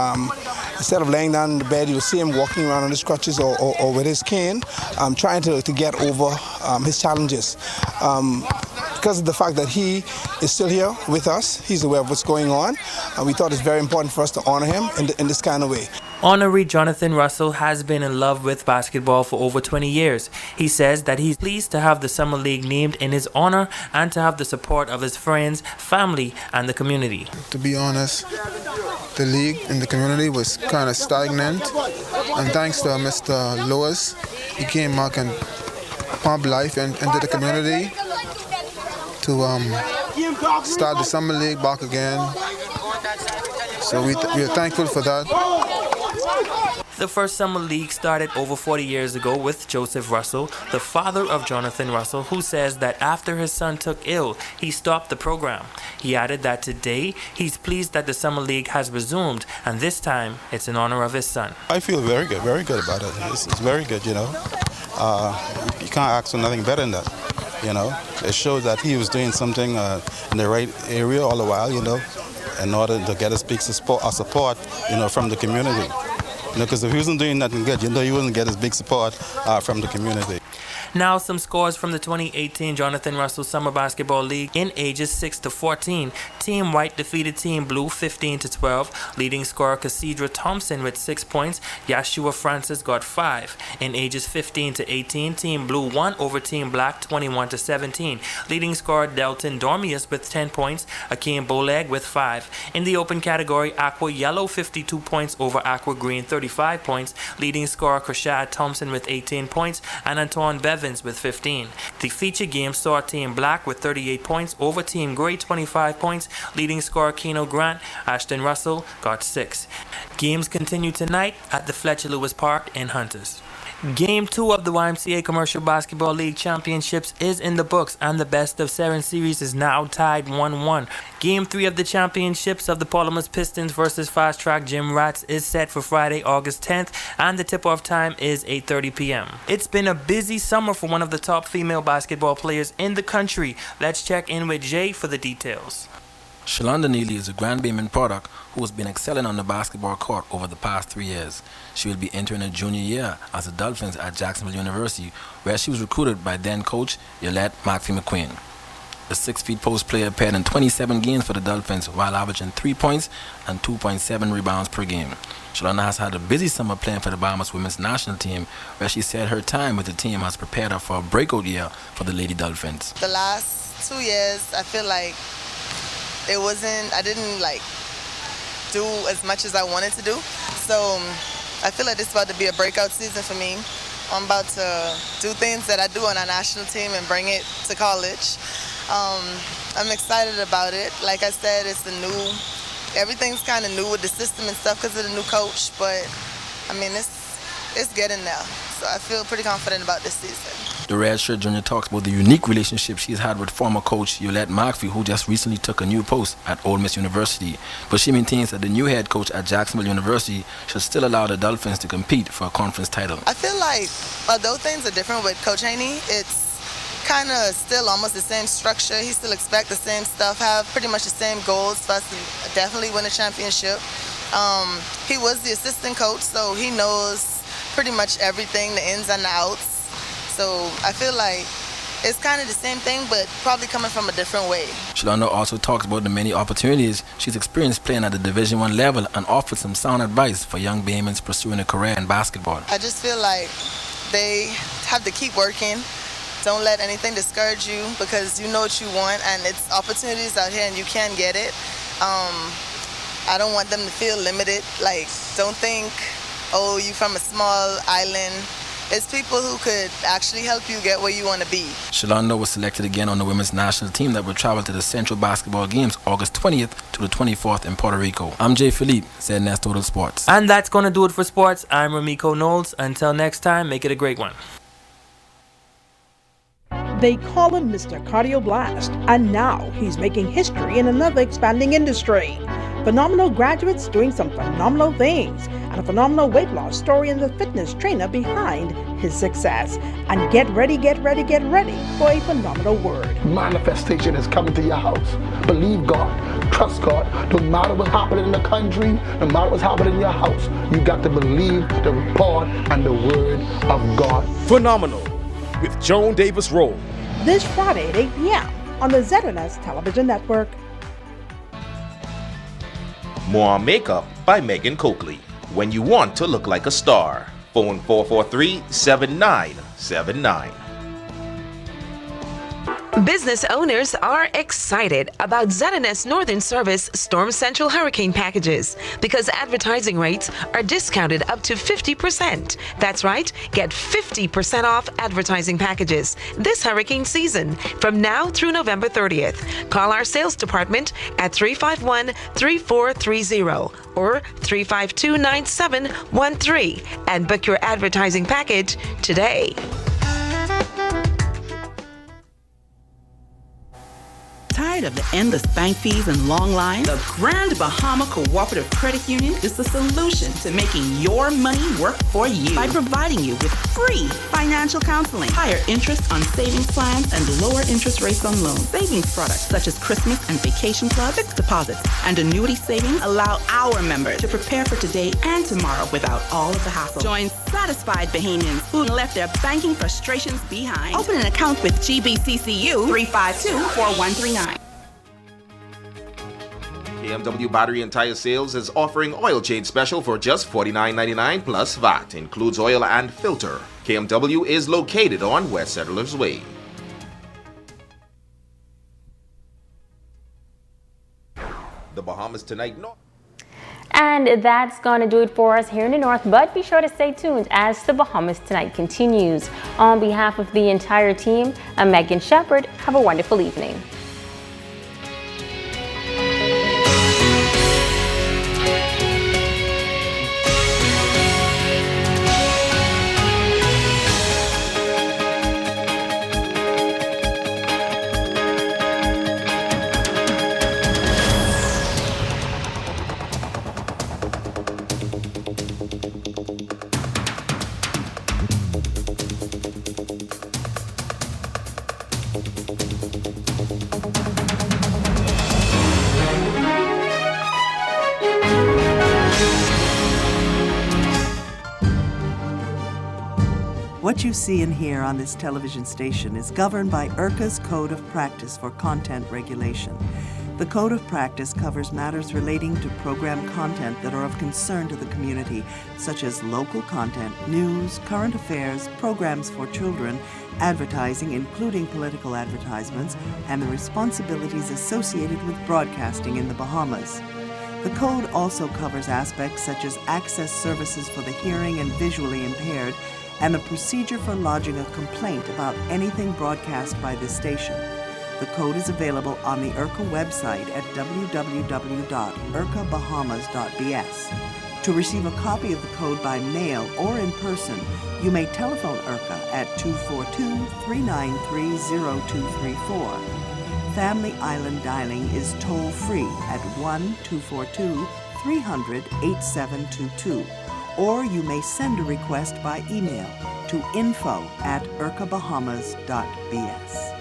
instead of laying down in the bed, you'll see him walking around on his crutches or with his cane, trying to get over his challenges. Because of the fact that he is still here with us, he's aware of what's going on, and we thought it's very important for us to honor him in this kind of way. Honoree Jonathan Russell has been in love with basketball for over 20 years. He says that he's pleased to have the Summer League named in his honor and to have the support of his friends, family, and the community. To be honest, the league and the community was kind of stagnant, and thanks to Mr. Lewis, he came back and pumped life into the community to start the Summer League back again. So we are thankful for that. The first Summer League started over 40 years ago with Joseph Russell, the father of Jonathan Russell, who says that after his son took ill, he stopped the program. He added that today, he's pleased that the Summer League has resumed, and this time, it's in honor of his son. I feel very good about it. It's very good, you know. You can't ask for nothing better than that, you know. It shows that he was doing something in the right area all the while, you know, in order to get a big support, you know, from the community. You know, because if he wasn't doing nothing good, you know, he wouldn't get his big support from the community. Now some scores from the 2018 Jonathan Russell Summer Basketball League in ages 6 to 14. Team White defeated Team Blue 15-12. Leading scorer Cassidra Thompson with 6 points. Yashua Francis got 5. In ages 15 to 18, Team Blue won over Team Black 21-17. Leading scorer Delton Dormius with 10 points. Akeem Boleg with 5. In the open category, Aqua Yellow 52 points over Aqua Green 35 points. Leading scorer Krashad Thompson with 18 points and Antoine Bevins with 15. The feature game saw Team Black with 38 points over Team Gray 25 points. Leading scorer Keno Grant, Ashton Russell got 6. Games continue tonight at the Fletcher Lewis Park in Hunters. Game 2 of the YMCA Commercial Basketball League Championships is in the books, and the best of 7 series is now tied 1-1. Game 3 of the championships of the Palomas Pistons versus Fast Track Gym Rats is set for Friday, August 10th, and the tip-off time is 8:30 p.m. It's been a busy summer for one of the top female basketball players in the country. Let's check in with Jay for the details. Shalonda Neely is a Grand Bayman product who has been excelling on the basketball court over the past 3 years. She will be entering her junior year as a Dolphins at Jacksonville University, where she was recruited by then-coach Yolette Maxie McQueen. The 6-feet post player appeared in 27 games for the Dolphins while averaging 3 points and 2.7 rebounds per game. Shalonda has had a busy summer playing for the Bahamas women's national team, where she said her time with the team has prepared her for a breakout year for the Lady Dolphins. The last 2 years, I feel like I didn't do as much as I wanted to do. So I feel like this is about to be a breakout season for me. I'm about to do things that I do on our national team and bring it to college. I'm excited about it. Like I said, everything's kind of new with the system and stuff because of the new coach, but I mean, it's getting there. So I feel pretty confident about this season. The Redshirt Junior talks about the unique relationship she's had with former coach Yolette McPhee, who just recently took a new post at Ole Miss University. But she maintains that the new head coach at Jacksonville University should still allow the Dolphins to compete for a conference title. I feel like, although things are different with Coach Haney, it's kind of still almost the same structure. He still expects the same stuff, have pretty much the same goals for us to definitely win a championship. He was the assistant coach, so he knows pretty much everything, the ins and the outs. So I feel like it's kind of the same thing, but probably coming from a different way. Shalonda also talks about the many opportunities she's experienced playing at the Division I level and offers some sound advice for young Bahamians pursuing a career in basketball. I just feel like they have to keep working. Don't let anything discourage you because you know what you want and it's opportunities out here and you can get it. I don't want them to feel limited. Like, don't think, oh, you from a small island. It's people who could actually help you get where you want to be. Shalonda was selected again on the women's national team that will travel to the Central Basketball Games August 20th to the 24th in Puerto Rico. I'm Jay Philippe, ZNS Total Sports. And that's going to do it for sports. I'm Ramiko Knowles. Until next time, make it a great one. They call him Mr. Cardioblast, and now he's making history in another expanding industry. Phenomenal graduates doing some phenomenal things, and a phenomenal weight loss story and the fitness trainer behind his success. And get ready for a phenomenal word. Manifestation is coming to your house. Believe God, trust God. No matter what's happening in the country, no matter what's happening in your house, you got to believe the report and the word of God. Phenomenal with Joan Davis Roll. This Friday at 8 p.m. on the ZNS Television Network. More Makeup by Megan Coakley. When you want to look like a star. Phone 443-7979. Business owners are excited about ZNS Northern Service Storm Central Hurricane packages because advertising rates are discounted up to 50%. That's right, get 50% off advertising packages this hurricane season from now through November 30th. Call our sales department at 351-3430 or 352-9713 and book your advertising package today. Tired of the endless bank fees and long lines? The Grand Bahama Cooperative Credit Union is the solution to making your money work for you by providing you with free financial counseling, higher interest on savings plans, and lower interest rates on loans. Savings products such as Christmas and Vacation Club, fixed deposits, and annuity savings allow our members to prepare for today and tomorrow without all of the hassle. Join satisfied Bahamians who left their banking frustrations behind. Open an account with GBCCU 352-4139. KMW Battery and Tire Sales is offering oil change special for just $49.99 plus VAT. Includes oil and filter. KMW is located on West Settlers Way. The Bahamas tonight. And that's going to do it for us here in the North, but be sure to stay tuned as the Bahamas Tonight continues. On behalf of the entire team, I'm Megan Shepherd. Have a wonderful evening. What you see and hear on this television station is governed by IRCA's Code of Practice for Content Regulation. The Code of Practice covers matters relating to program content that are of concern to the community, such as local content, news, current affairs, programs for children, advertising, including political advertisements, and the responsibilities associated with broadcasting in the Bahamas. The Code also covers aspects such as access services for the hearing and visually impaired, and the procedure for lodging a complaint about anything broadcast by this station. The code is available on the IRCA website at www.ircabahamas.bs. To receive a copy of the code by mail or in person, you may telephone IRCA at 242-393-0234. Family Island dialing is toll-free at 1-242-300-8722. Or you may send a request by email to info@ircabahamas.bs.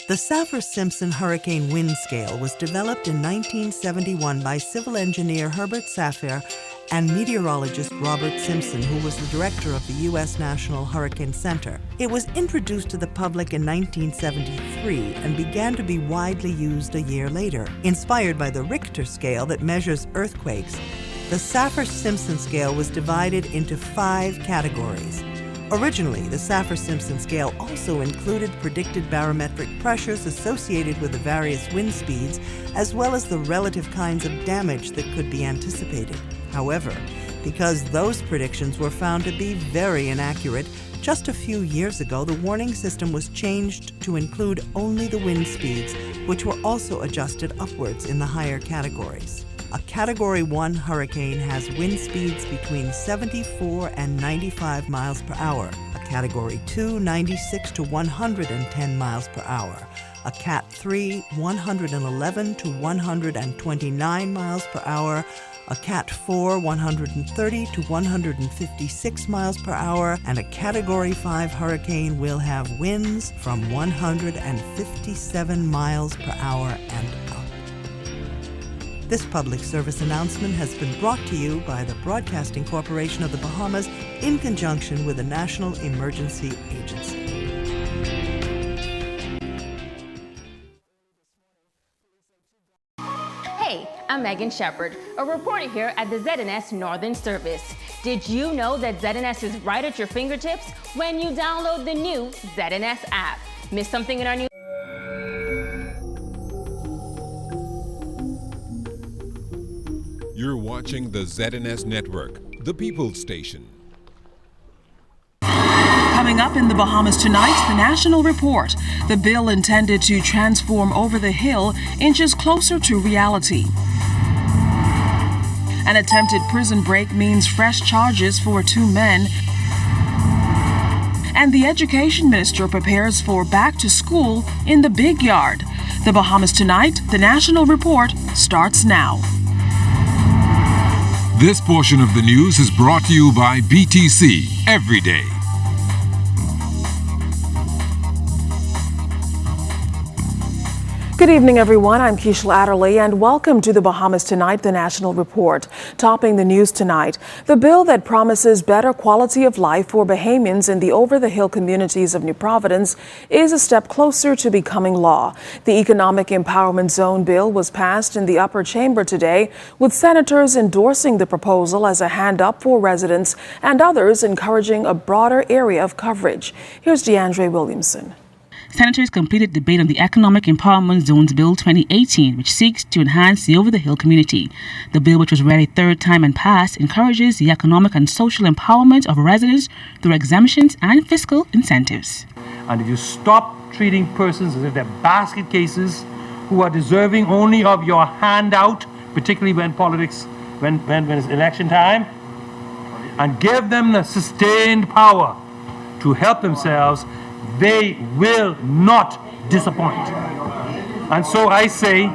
The Saffir-Simpson Hurricane Wind Scale was developed in 1971 by civil engineer Herbert Saffir and meteorologist Robert Simpson, who was the director of the U.S. National Hurricane Center. It was introduced to the public in 1973 and began to be widely used a year later. Inspired by the Richter scale that measures earthquakes, the Saffir-Simpson scale was divided into 5 categories. Originally, the Saffir-Simpson scale also included predicted barometric pressures associated with the various wind speeds, as well as the relative kinds of damage that could be anticipated. However, because those predictions were found to be very inaccurate, just a few years ago the warning system was changed to include only the wind speeds, which were also adjusted upwards in the higher categories. A Category 1 hurricane has wind speeds between 74 and 95 miles per hour. A Category 2, 96 to 110 miles per hour. A Cat 3, 111 to 129 miles per hour. A Cat 4, 130 to 156 miles per hour, and a Category 5 hurricane will have winds from 157 miles per hour and up. This public service announcement has been brought to you by the Broadcasting Corporation of the Bahamas in conjunction with the National Emergency Agency. Hey, I'm Megan Shepard, a reporter here at the ZNS Northern Service. Did you know that ZNS is right at your fingertips when you download the new ZNS app? Miss something in our news? You're watching the ZNS Network, the People's Station. Coming up in the Bahamas tonight, the National Report. The bill intended to transform Over the Hill inches closer to reality. An attempted prison break means fresh charges for 2 men. And the Education Minister prepares for back to school in the big yard. The Bahamas tonight, the National Report starts now. This portion of the news is brought to you by BTC Every Day. Good evening, everyone. I'm Keishla Adderley, and welcome to the Bahamas Tonight, the National Report. Topping the news tonight, the bill that promises better quality of life for Bahamians in the over-the-hill communities of New Providence is a step closer to becoming law. The Economic Empowerment Zone bill was passed in the upper chamber today, with senators endorsing the proposal as a hand up for residents and others encouraging a broader area of coverage. Here's DeAndre Williamson. Senators completed debate on the Economic Empowerment Zones Bill 2018, which seeks to enhance the over-the-hill community. The bill, which was read a third time and passed, encourages the economic and social empowerment of residents through exemptions and fiscal incentives. And if you stop treating persons as if they're basket cases who are deserving only of your handout, particularly when politics, when it's election time, and give them the sustained power to help themselves, they will not disappoint. And so I say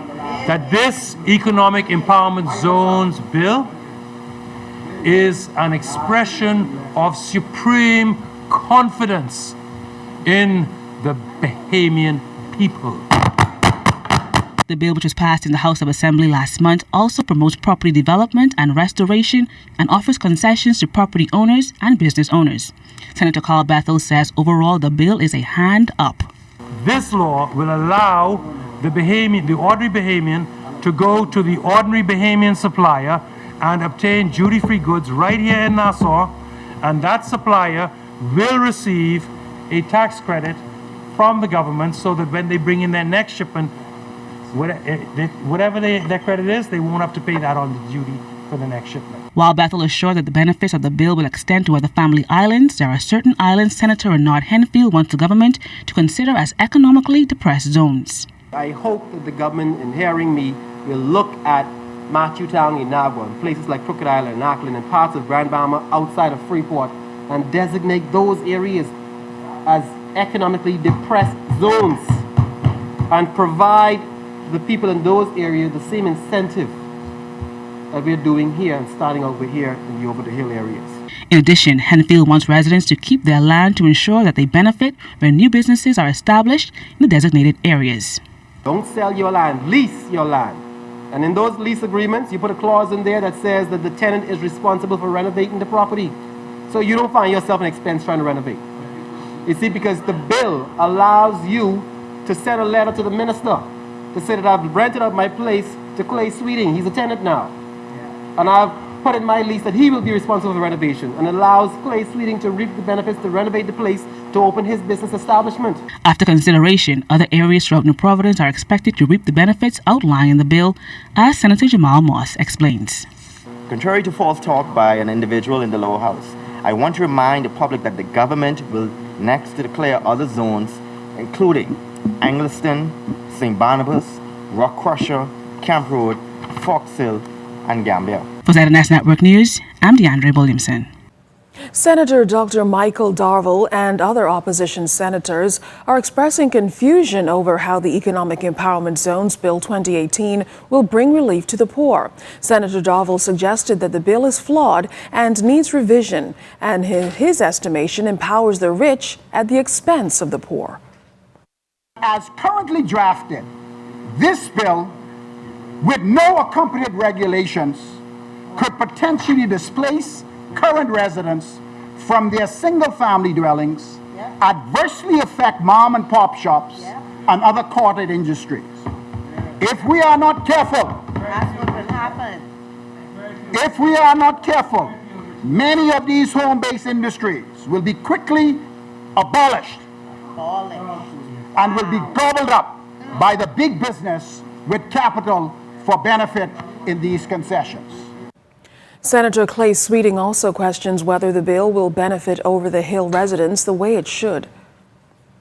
that this Economic Empowerment Zones bill is an expression of supreme confidence in the Bahamian people. The bill, which was passed in the House of Assembly last month, also promotes property development and restoration and offers concessions to property owners and business owners. Senator Carl Bethel says overall the bill is a hand up. This law will allow the ordinary Bahamian to go to the ordinary Bahamian supplier and obtain duty-free goods right here in Nassau, and that supplier will receive a tax credit from the government so that when they bring in their next shipment, whatever their credit is, they won't have to pay that on the duty for the next shipment. While Bethel is sure that the benefits of the bill will extend to other family islands, there are certain islands Senator Renard Henfield wants the government to consider as economically depressed zones. I hope that the government, in hearing me, will look at Matthewtown, Inagua, and places like Crooked Island, Auckland, and parts of Grand Bahama outside of Freeport, and designate those areas as economically depressed zones, and provide the people in those areas the same incentive that we're doing here and starting over here in the over-the-hill areas. In addition, Henfield wants residents to keep their land to ensure that they benefit when new businesses are established in the designated areas. Don't sell your land, lease your land. And in those lease agreements, you put a clause in there that says that the tenant is responsible for renovating the property. So you don't find yourself an expense trying to renovate. You see, because the bill allows you to send a letter to the minister to say that I've rented out my place to Clay Sweeting. He's a tenant now. And I've put in my lease that he will be responsible for renovation, and allows Clay Sweeting to reap the benefits to renovate the place to open his business establishment. After consideration, other areas throughout New Providence are expected to reap the benefits outlined in the bill, as Senator Jamal Moss explains. Contrary to false talk by an individual in the lower house, I want to remind the public that the government will next declare other zones, including Angliston, St. Barnabas, Rock Crusher, Camp Road, Fox Hill, and Gambia. For ZNS Network News, I'm DeAndre Williamson. Senator Dr. Michael Darville and other opposition senators are expressing confusion over how the Economic Empowerment Zones Bill 2018 will bring relief to the poor. Senator Darville suggested that the bill is flawed and needs revision, and his estimation empowers the rich at the expense of the poor. As currently drafted, this bill, with no accompanying regulations, could potentially displace current residents from their single-family dwellings, adversely affect mom and pop shops and other cottage industries. If we are not careful, that's what will happen. If we are not careful, many of these home-based industries will be quickly abolished and will be gobbled up by the big business with capital for benefit in these concessions. Senator Clay Sweeting also questions whether the bill will benefit over-the-hill residents the way it should.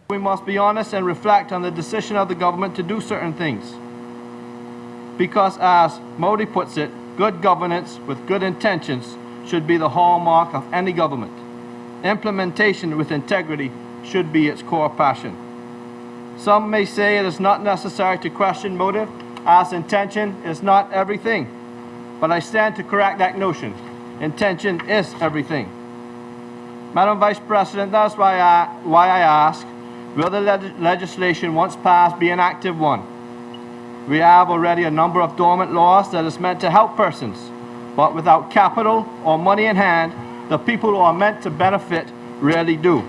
We must be honest and reflect on the decision of the government to do certain things. Because as Modi puts it, good governance with good intentions should be the hallmark of any government. Implementation with integrity should be its core passion. Some may say it is not necessary to question motive, as intention is not everything. But I stand to correct that notion. Intention is everything. Madam Vice President, that's why I ask, will the legislation once passed be an active one? We have already a number of dormant laws that is meant to help persons, but without capital or money in hand, the people who are meant to benefit rarely do.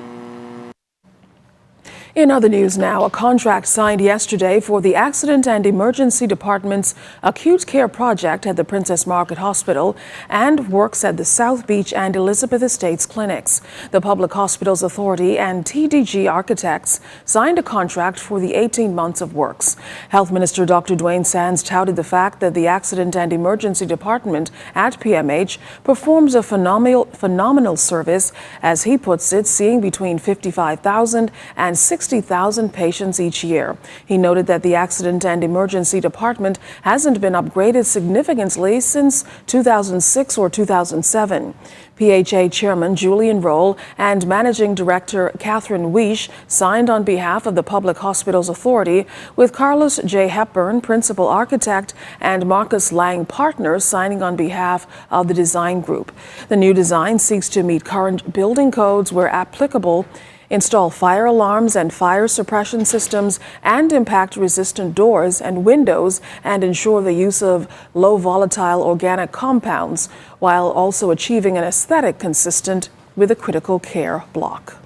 In other news now, a contract signed yesterday for the Accident and Emergency Department's acute care project at the Princess Margaret Hospital and works at the South Beach and Elizabeth Estates clinics. The Public Hospitals Authority and TDG Architects signed a contract for the 18 months of works. Health Minister Dr. Dwayne Sands touted the fact that the Accident and Emergency Department at PMH performs a phenomenal service, as he puts it, seeing between 55,000 and 60,000 patients each year. He noted that the Accident and Emergency Department hasn't been upgraded significantly since 2006 or 2007. PHA Chairman Julian Roll and Managing Director Catherine Weish signed on behalf of the Public Hospitals Authority, with Carlos J. Hepburn, Principal Architect, and Marcus Lang, Partners, signing on behalf of the design group. The new design seeks to meet current building codes where applicable, install fire alarms and fire suppression systems and impact-resistant doors and windows, and ensure the use of low volatile organic compounds, while also achieving an aesthetic consistent with a critical care block.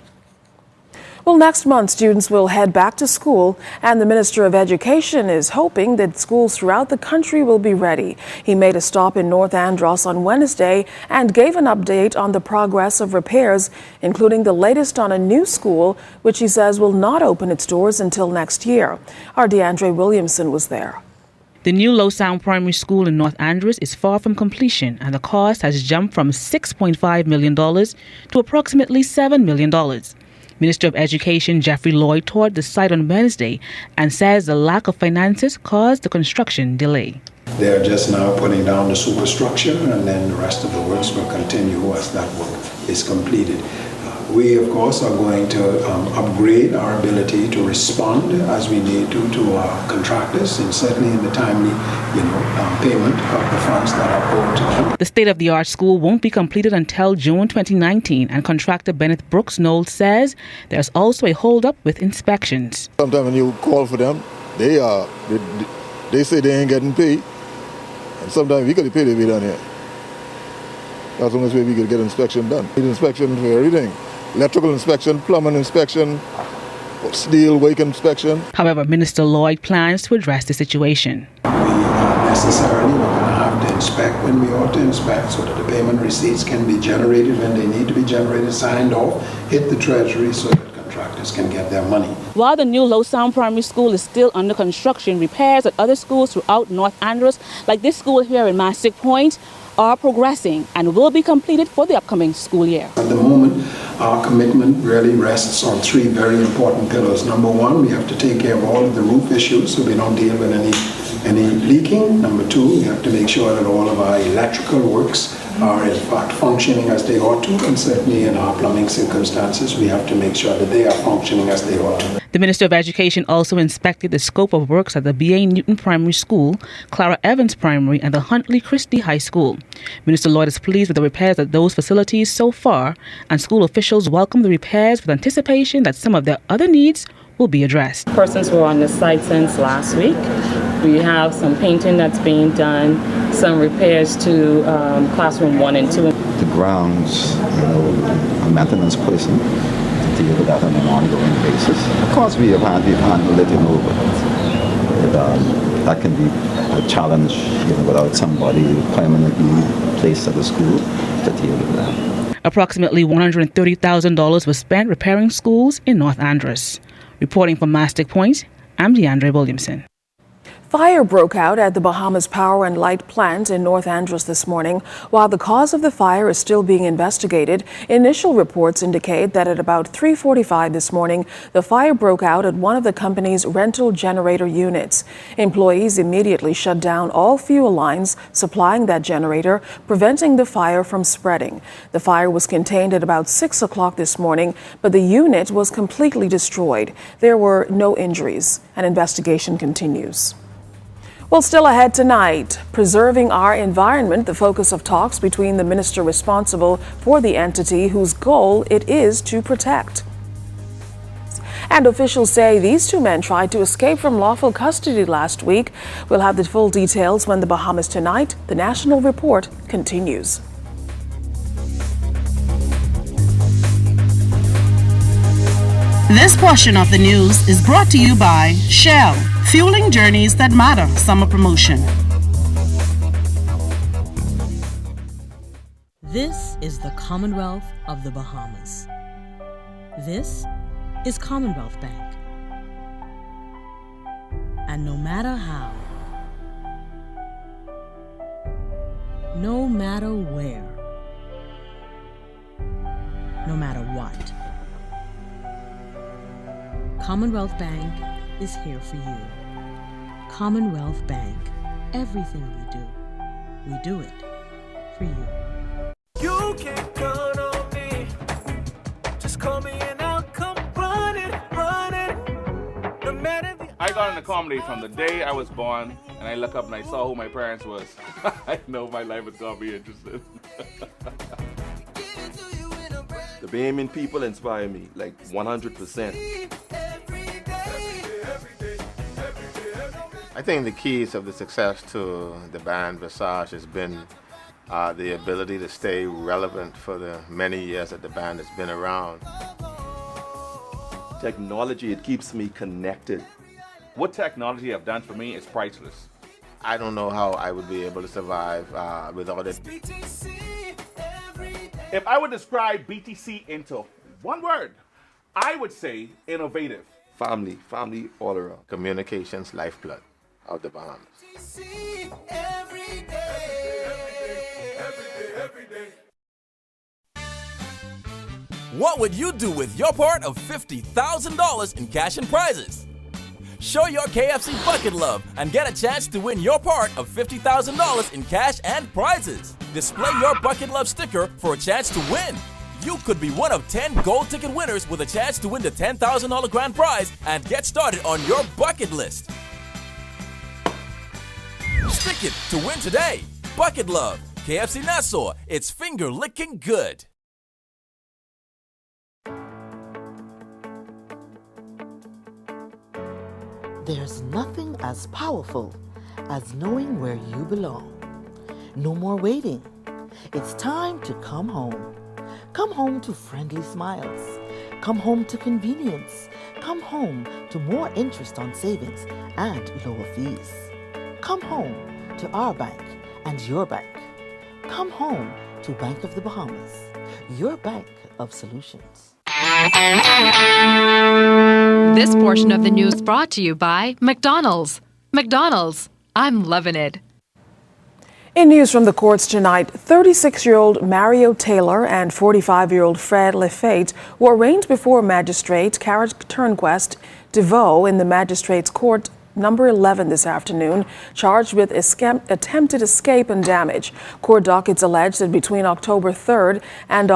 Well, next month, students will head back to school, and the Minister of Education is hoping that schools throughout the country will be ready. He made a stop in North Andros on Wednesday and gave an update on the progress of repairs, including the latest on a new school, which he says will not open its doors until next year. Our DeAndre Williamson was there. The new Low Sound Primary School in North Andros is far from completion, and the cost has jumped from $6.5 million to approximately $7 million. Minister of Education Jeffrey Lloyd toured the site on Wednesday and says the lack of finances caused the construction delay. They are just now putting down the superstructure, and then the rest of the works will continue as that work is completed. We, of course, are going to upgrade our ability to respond as we need to our contractors, and certainly in the timely, payment of the funds that are owed to them. The state-of-the-art school won't be completed until June 2019, and contractor Bennett Brooks Knowles says there's also a hold-up with inspections. Sometimes when you call for them, they say they ain't getting paid, and sometimes we got to pay the bill down here. That's the only way we could get inspection done. We need inspection for everything. Electrical inspection, plumbing inspection, steel work inspection. However, Minister Lloyd plans to address the situation. We are necessarily going to have to inspect when we ought to inspect so that the payment receipts can be generated when they need to be generated, signed off, hit the treasury so that contractors can get their money. While the new Low Sound Primary School is still under construction, repairs at other schools throughout North Andros, like this school here in Mastic Point, are progressing and will be completed for the upcoming school year. At the moment, our commitment really rests on three very important pillars. Number one, we have to take care of all of the roof issues so we don't deal with any leaking. Number two, we have to make sure that all of our electrical works are in fact functioning as they ought to, and certainly in our plumbing circumstances, we have to make sure that they are functioning as they ought to. The Minister of Education also inspected the scope of works at the B.A. Newton Primary School, Clara Evans Primary, and the Huntley Christie High School. Minister Lloyd is pleased with the repairs at those facilities so far, and school officials welcome the repairs with anticipation that some of their other needs will be addressed. Persons were on the site since last week. We have some painting that's being done, some repairs to classroom 1 and 2. The grounds, a maintenance person to deal with that on an ongoing basis. Of course, we've handled it, but that can be a challenge, without somebody permanently placed at the school to deal with that. Approximately $130,000 was spent repairing schools in North Andros. Reporting from Mastic Point, I'm DeAndre Williamson. Fire broke out at the Bahamas Power and Light plant in North Andros this morning. While the cause of the fire is still being investigated, initial reports indicate that at about 3:45 this morning, the fire broke out at one of the company's rental generator units. Employees immediately shut down all fuel lines supplying that generator, preventing the fire from spreading. The fire was contained at about 6 o'clock this morning, but the unit was completely destroyed. There were no injuries. An investigation continues. Well, still ahead tonight, preserving our environment, the focus of talks between the minister responsible for the entity whose goal it is to protect. And officials say these two men tried to escape from lawful custody last week. We'll have the full details when the Bahamas Tonight, the National Report, continues. This portion of the news is brought to you by Shell, fueling journeys that matter. Summer promotion. This is the Commonwealth of the Bahamas. This is Commonwealth Bank. And no matter how, no matter where, no matter what, Commonwealth Bank is here for you. Commonwealth Bank. Everything we do it for you. You can count on me. Just call me and I'll come running. No matter the... I got into comedy from the day I was born, and I look up and I saw who my parents was. I know my life is gonna be interesting. The Bahamian people inspire me, like 100%. I think the keys of the success to the band Visage has been the ability to stay relevant for the many years that the band has been around. Technology, it keeps me connected. What technology have done for me is priceless. I don't know how I would be able to survive without it. If I would describe BTC into one word, I would say innovative. Family all around. Communications lifeblood of the Bahamas. What would you do with your part of $50,000 in cash and prizes? Show your KFC bucket love and get a chance to win your part of $50,000 in cash and prizes. Display your bucket love sticker for a chance to win. You could be one of 10 gold ticket winners with a chance to win the $10,000 grand prize and get started on your bucket list. Stick it to win today. Bucket love. KFC Nassau. It's finger licking good. There's nothing as powerful as knowing where you belong. No more waiting. It's time to come home. Come home to friendly smiles. Come home to convenience. Come home to more interest on savings and lower fees. Come home to our bank and your bank. Come home to Bank of the Bahamas, your bank of solutions. This portion of the news brought to you by McDonald's. McDonald's, I'm loving it. In news from the courts tonight, 36-year-old Mario Taylor and 45-year-old Fred Lefate were arraigned before Magistrate Cara Turnquest DeVoe in the Magistrate's Court number 11 this afternoon, charged with attempted escape and damage. Court dockets allege that between October 3rd and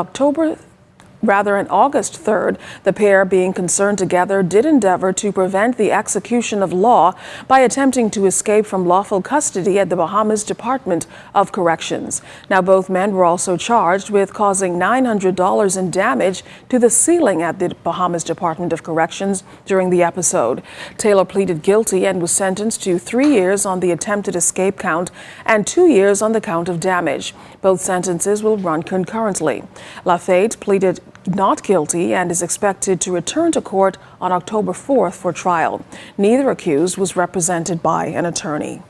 August 3rd, the pair, being concerned together, did endeavor to prevent the execution of law by attempting to escape from lawful custody at the Bahamas Department of Corrections. Now, both men were also charged with causing $900 in damage to the ceiling at the Bahamas Department of Corrections during the episode. Taylor pleaded guilty and was sentenced to 3 years on the attempted escape count and 2 years on the count of damage. Both sentences will run concurrently. Lafayette pleaded not guilty and is expected to return to court on October 4th for trial. Neither accused was represented by an attorney.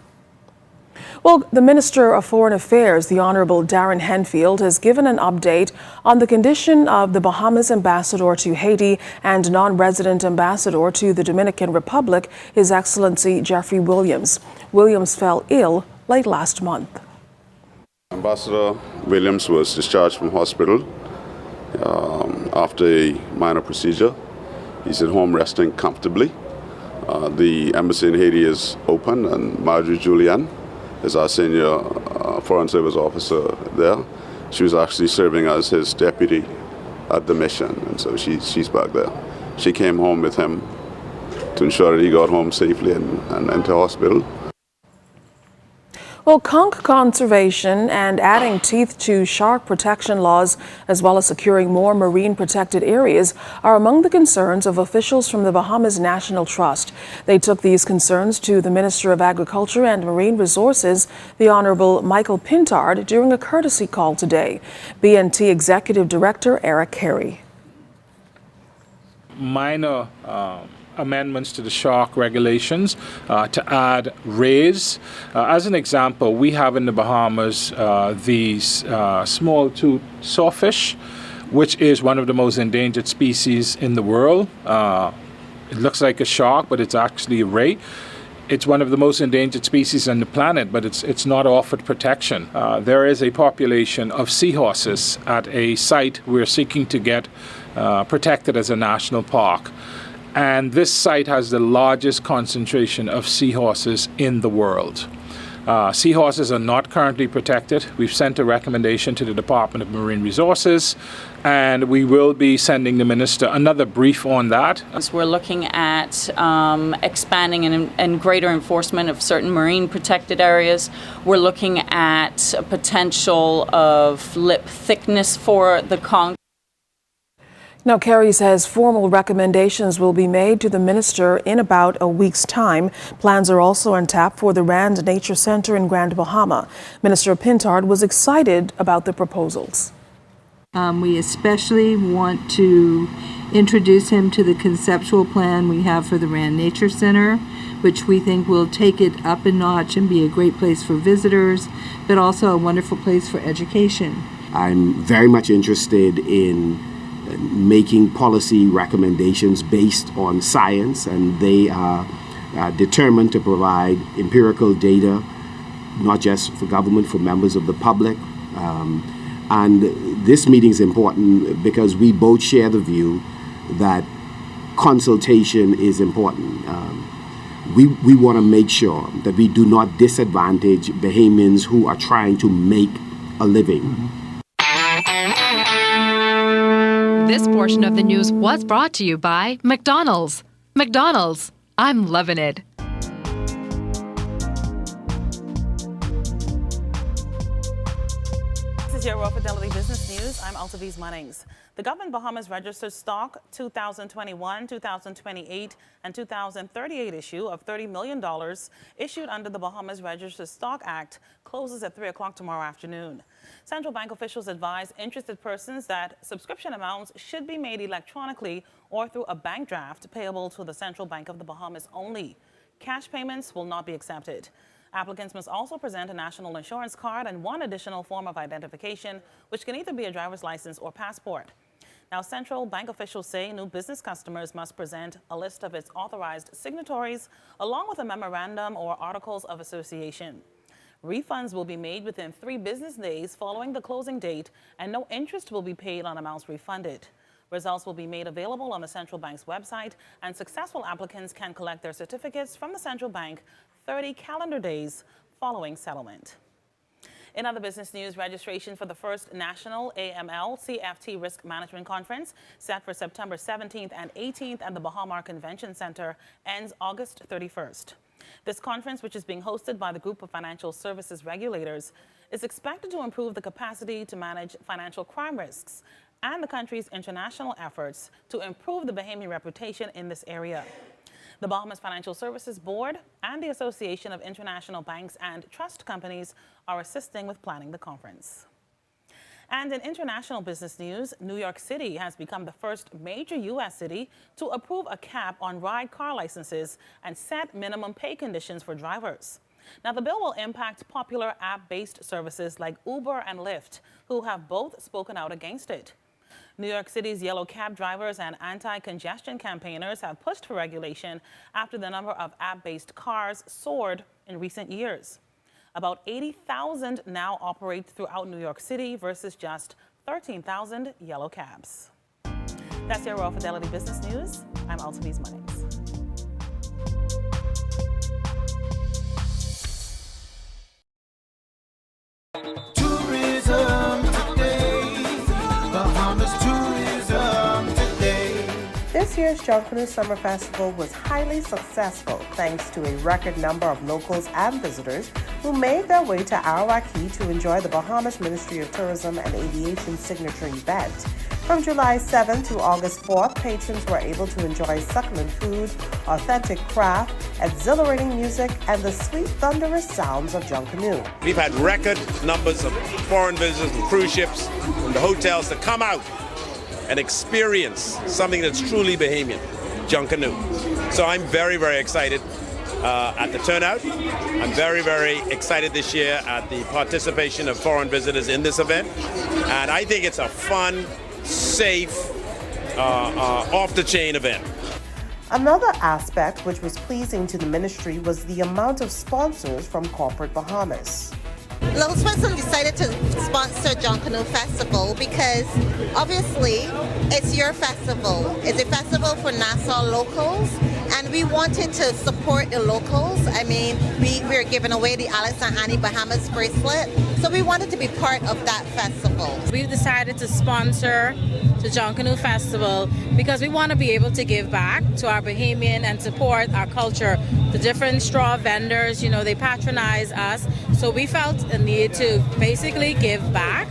Well, the Minister of Foreign Affairs, the Honorable Darren Henfield, has given an update on the condition of the Bahamas ambassador to Haiti and non-resident ambassador to the Dominican Republic, His Excellency Jeffrey Williams. Williams fell ill late last month. Ambassador Williams was discharged from hospital after a minor procedure. He's at home resting comfortably. The embassy in Haiti is open, and Marjorie Julian is our senior Foreign Service officer there. She was actually serving as his deputy at the mission, and so she's back there. She came home with him to ensure that he got home safely and into hospital. Well, conch conservation and adding teeth to shark protection laws, as well as securing more marine protected areas, are among the concerns of officials from the Bahamas National Trust. They took these concerns to the Minister of Agriculture and Marine Resources, the Honorable Michael Pintard, during a courtesy call today. BNT Executive Director Eric Carey. Minor amendments to the shark regulations to add rays. As an example, we have in the Bahamas these small tooth sawfish, which is one of the most endangered species in the world. It looks like a shark, but it's actually a ray. It's one of the most endangered species on the planet, but it's not offered protection. There is a population of seahorses at a site we're seeking to get protected as a national park. And this site has the largest concentration of seahorses in the world. Seahorses are not currently protected. We've sent a recommendation to the Department of Marine Resources, and we will be sending the Minister another brief on that. We're looking at expanding and greater enforcement of certain marine protected areas. We're looking at a potential of lip thickness for the conch. Now, Carey says formal recommendations will be made to the minister in about a week's time. Plans are also on tap for the Rand Nature Center in Grand Bahama. Minister Pintard was excited about the proposals. We especially want to introduce him to the conceptual plan we have for the Rand Nature Center, which we think will take it up a notch and be a great place for visitors, but also a wonderful place for education. I'm very much interested in making policy recommendations based on science, and they are determined to provide empirical data, not just for government, for members of the public, And this meeting is important because we both share the view that consultation is important. We want to make sure that we do not disadvantage Bahamians who are trying to make a living. This portion of the news was brought to you by McDonald's. McDonald's, I'm loving it. This is your Raw Fidelity Business News. I'm Altaviz Munnings. The government Bahamas registered stock 2021, 2028, and 2038 issue of $30 million issued under the Bahamas Registered Stock Act closes at 3 o'clock tomorrow afternoon. Central bank officials advise interested persons that subscription amounts should be made electronically or through a bank draft payable to the Central Bank of the Bahamas only. Cash payments will not be accepted. Applicants must also present a national insurance card and one additional form of identification, which can either be a driver's license or passport. Now, central bank officials say new business customers must present a list of its authorized signatories, along with a memorandum or articles of association. Refunds will be made within 3 business days following the closing date, and no interest will be paid on amounts refunded. Results will be made available on the central bank's website, and successful applicants can collect their certificates from the central bank 30 calendar days following settlement. In other business news, registration for the first National AML CFT Risk Management Conference, set for September 17th and 18th at the Bahamar Convention Center, ends August 31st. This conference, which is being hosted by the Group of Financial Services Regulators, is expected to improve the capacity to manage financial crime risks and the country's international efforts to improve the Bahamian reputation in this area. The Bahamas Financial Services Board and the Association of International Banks and Trust Companies are assisting with planning the conference. And in international business news, New York City has become the first major U.S. city to approve a cap on ride car licenses and set minimum pay conditions for drivers. Now, the bill will impact popular app-based services like Uber and Lyft, who have both spoken out against it. New York City's yellow cab drivers and anti-congestion campaigners have pushed for regulation after the number of app-based cars soared in recent years. About 80,000 now operate throughout New York City versus just 13,000 yellow cabs. That's your Raw Fidelity Business News. I'm Altaviz Munnings. This year's Junkanoo Summer Festival was highly successful thanks to a record number of locals and visitors who made their way to Arawaki to enjoy the Bahamas Ministry of Tourism and Aviation signature event. From July 7th to August 4th, patrons were able to enjoy succulent food, authentic craft, exhilarating music, and the sweet, thunderous sounds of Junkanoo. We've had record numbers of foreign visitors and cruise ships from the hotels to come out and experience something that's truly Bahamian, Junkanoo. So I'm very, very excited at the turnout. I'm very, very excited this year at the participation of foreign visitors in this event. And I think it's a fun, safe, off-the-chain event. Another aspect which was pleasing to the ministry was the amount of sponsors from corporate Bahamas. Little Switzerland decided to sponsor Junkanoo Festival because obviously it's your festival. It's a festival for Nassau locals, and we wanted to support the locals. I mean, we're giving away the Alex and Annie Bahamas bracelet, so we wanted to be part of that festival. We've decided to sponsor the Junkanoo Festival because we want to be able to give back to our Bahamian and support our culture. The different straw vendors, you know, they patronize us, so we felt a need to basically give back.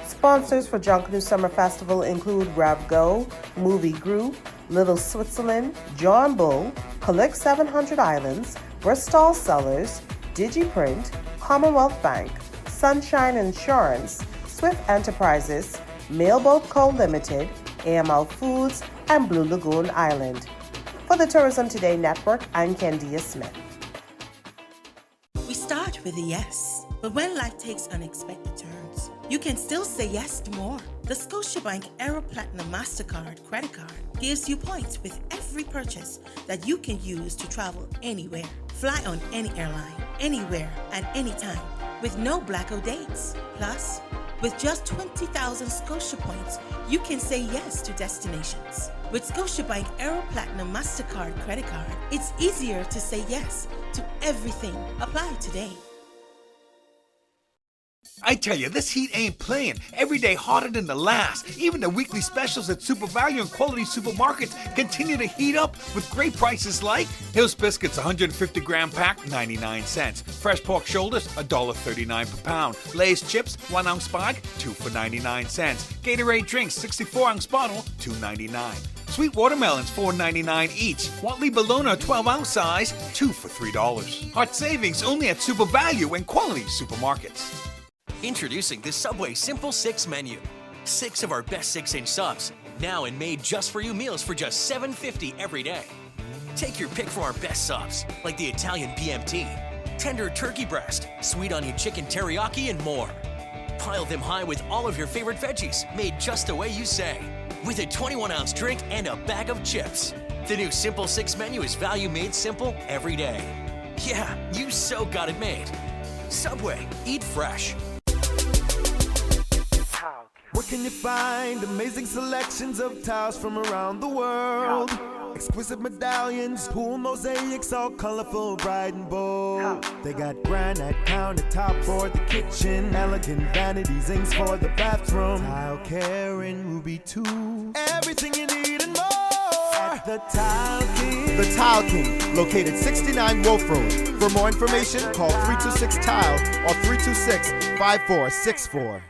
Sponsors for Junkanoo Summer Festival include RevGo, Movie Group, Little Switzerland, John Bull, Collect 700 Islands, Bristol Cellars, DigiPrint, Commonwealth Bank, Sunshine Insurance, Swift Enterprises, Mailboat Co. Limited, AML Foods, and Blue Lagoon Island. For the Tourism Today Network, I'm Kendia Smith. We start with a yes, but when life takes unexpected turns, you can still say yes to more. The Scotiabank Aero Platinum MasterCard credit card gives you points with every purchase that you can use to travel anywhere. Fly on any airline, anywhere, and anytime, with no blackout dates. Plus, With just 20,000 Scotia points, you can say yes to destinations. With Scotiabank Aero Platinum MasterCard credit card, it's easier to say yes to everything. Apply today. I tell you, this heat ain't playing. Every day hotter than the last. Even the weekly specials at Super Value and Quality Supermarkets continue to heat up with great prices like Hill's Biscuits 150-gram pack, 99 cents. Fresh pork shoulders, $1.39 per pound. Lay's chips, 1 ounce bag, 2 for 99 cents. Gatorade drinks, 64-ounce bottle, $2.99. Sweet watermelons, $4.99 each. Watley Bologna, 12-ounce size, 2 for $3. Hot savings only at Super Value and Quality Supermarkets. Introducing the Subway Simple 6 menu. 6 of our best 6-inch subs, now and made just for you meals for just $7.50 every day. Take your pick from our best subs, like the Italian BMT, tender turkey breast, sweet onion chicken teriyaki, and more. Pile them high with all of your favorite veggies, made just the way you say, with a 21-ounce drink and a bag of chips. The new Simple 6 menu is value made simple every day. Yeah, you so got it made. Subway, eat fresh. Where can you find amazing selections of tiles from around the world? Exquisite medallions, pool mosaics, all colorful, bright and bold. They got granite countertop for the kitchen, elegant vanity zincs for the bathroom, tile care and ruby too. Everything you need and more at the Tile King. The Tile King, located 69 Wolf Road. For more information, call 326-TILE or 326-5464.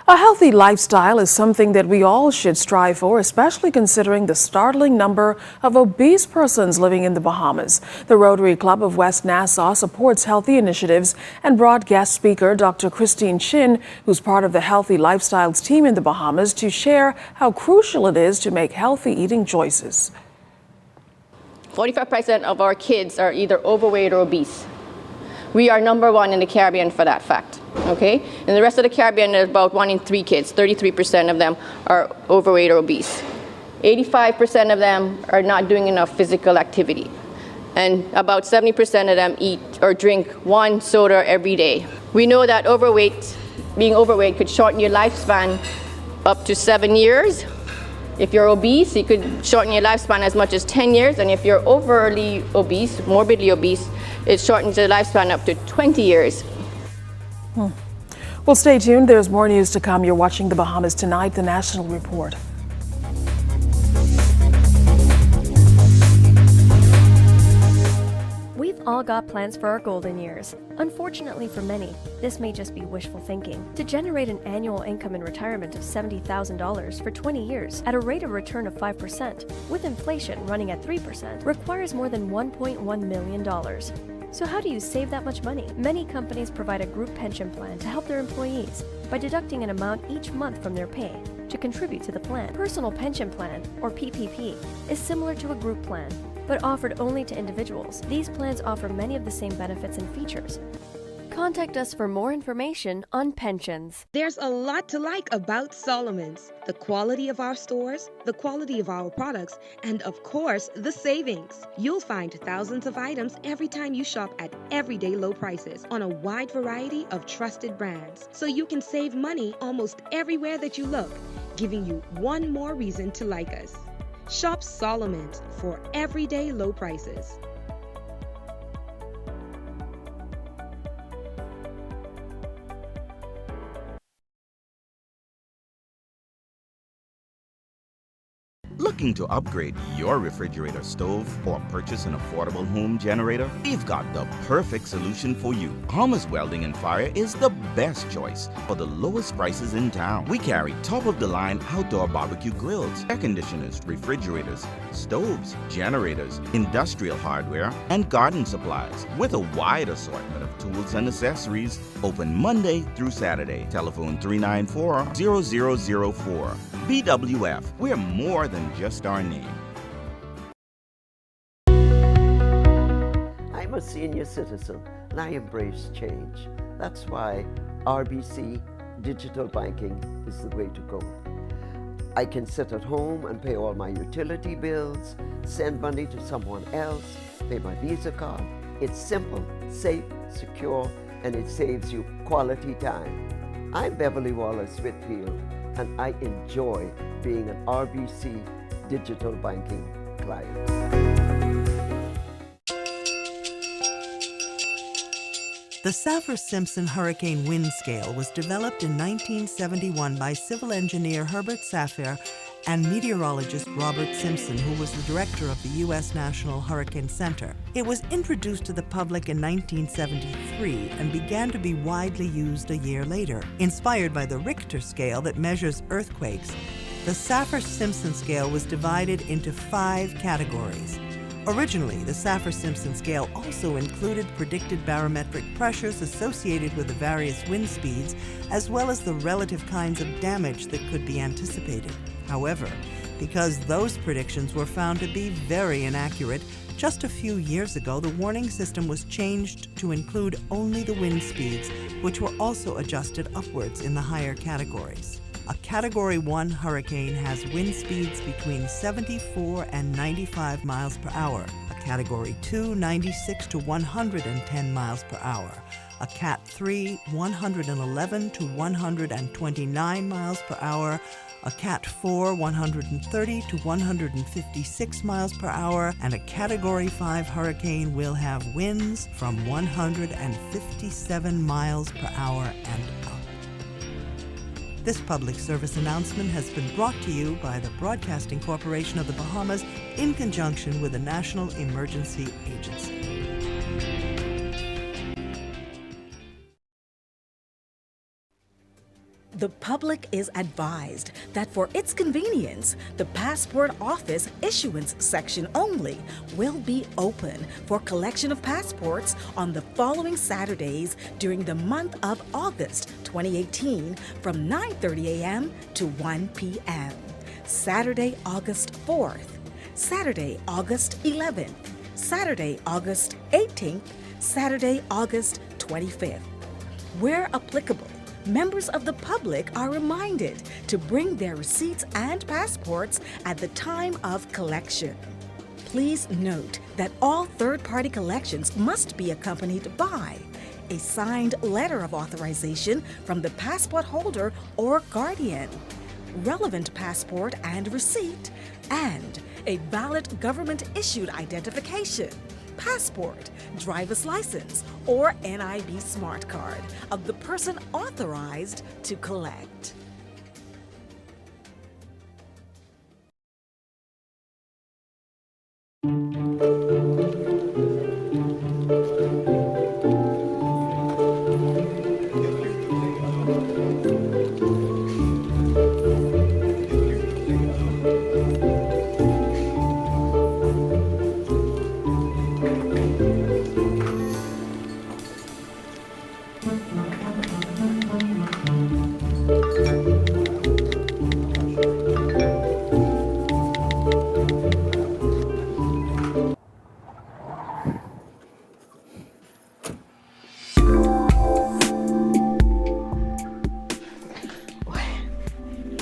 A healthy lifestyle is something that we all should strive for, especially considering the startling number of obese persons living in the Bahamas. The Rotary Club of West Nassau supports healthy initiatives and brought guest speaker Dr. Christine Chin, who's part of the Healthy Lifestyles team in the Bahamas, to share how crucial it is to make healthy eating choices. 45% of our kids are either overweight or obese. We are number one in the Caribbean for that fact, okay? In the rest of the Caribbean, there's about 1 in 3 kids. 33% of them are overweight or obese. 85% of them are not doing enough physical activity. And about 70% of them eat or drink 1 soda every day. We know that being overweight could shorten your lifespan up to 7 years. If you're obese, it could shorten your lifespan as much as 10 years. And if you're overly obese, morbidly obese, it shortens your lifespan up to 20 years. Well, stay tuned. There's more news to come. You're watching the Bahamas Tonight, the National Report. We've all got plans for our golden years. Unfortunately for many, this may just be wishful thinking. To generate an annual income in retirement of $70,000 for 20 years at a rate of return of 5%, with inflation running at 3%, requires more than $1.1 million. So how do you save that much money? Many companies provide a group pension plan to help their employees by deducting an amount each month from their pay to contribute to the plan. Personal Pension Plan, or PPP, is similar to a group plan, but offered only to individuals. These plans offer many of the same benefits and features. Contact us for more information on pensions. There's a lot to like about Solomon's. The quality of our stores, the quality of our products, and of course, the savings. You'll find thousands of items every time you shop at everyday low prices on a wide variety of trusted brands. So you can save money almost everywhere that you look, giving you one more reason to like us. Shop Solomon's for everyday low prices. Looking to upgrade your refrigerator stove or purchase an affordable home generator? We've got the perfect solution for you. Bahamas Welding and Fire is the best choice for the lowest prices in town. We carry top-of-the-line outdoor barbecue grills, air conditioners, refrigerators, stoves, generators, industrial hardware, and garden supplies with a wide assortment of tools and accessories. Open Monday through Saturday. Telephone 394-0004. BWF, we're more than just our name. I'm a senior citizen and I embrace change. That's why RBC digital banking is the way to go. I can sit at home and pay all my utility bills, send money to someone else, pay my Visa card. It's simple, safe, secure, and it saves you quality time. I'm Beverly Wallace Whitfield, and I enjoy being an RBC digital banking client. The Saffir-Simpson Hurricane Wind Scale was developed in 1971 by civil engineer Herbert Saffir and meteorologist Robert Simpson, who was the director of the U.S. National Hurricane Center. It was introduced to the public in 1973 and began to be widely used a year later. Inspired by the Richter scale that measures earthquakes, the Saffir-Simpson scale was divided into 5 categories. Originally, the Saffir-Simpson scale also included predicted barometric pressures associated with the various wind speeds, as well as the relative kinds of damage that could be anticipated. However, because those predictions were found to be very inaccurate, just a few years ago the warning system was changed to include only the wind speeds, which were also adjusted upwards in the higher categories. A Category 1 hurricane has wind speeds between 74 and 95 miles per hour. A Category 2, 96 to 110 miles per hour. A Cat 3, 111 to 129 miles per hour. A Cat 4, 130 to 156 miles per hour. And a Category 5 hurricane will have winds from 157 miles per hour and up. This public service announcement has been brought to you by the Broadcasting Corporation of the Bahamas in conjunction with the National Emergency Agency. The public is advised that for its convenience, the Passport Office Issuance Section only will be open for collection of passports on the following Saturdays during the month of August 2018 from 9:30 a.m. to 1 p.m. Saturday, August 4th, Saturday, August 11th, Saturday, August 18th, Saturday, August 25th. Where applicable, members of the public are reminded to bring their receipts and passports at the time of collection. Please note that all third-party collections must be accompanied by a signed letter of authorization from the passport holder or guardian, relevant passport and receipt, and a valid government-issued identification, passport, driver's license, or NIB smart card of the person authorized to collect.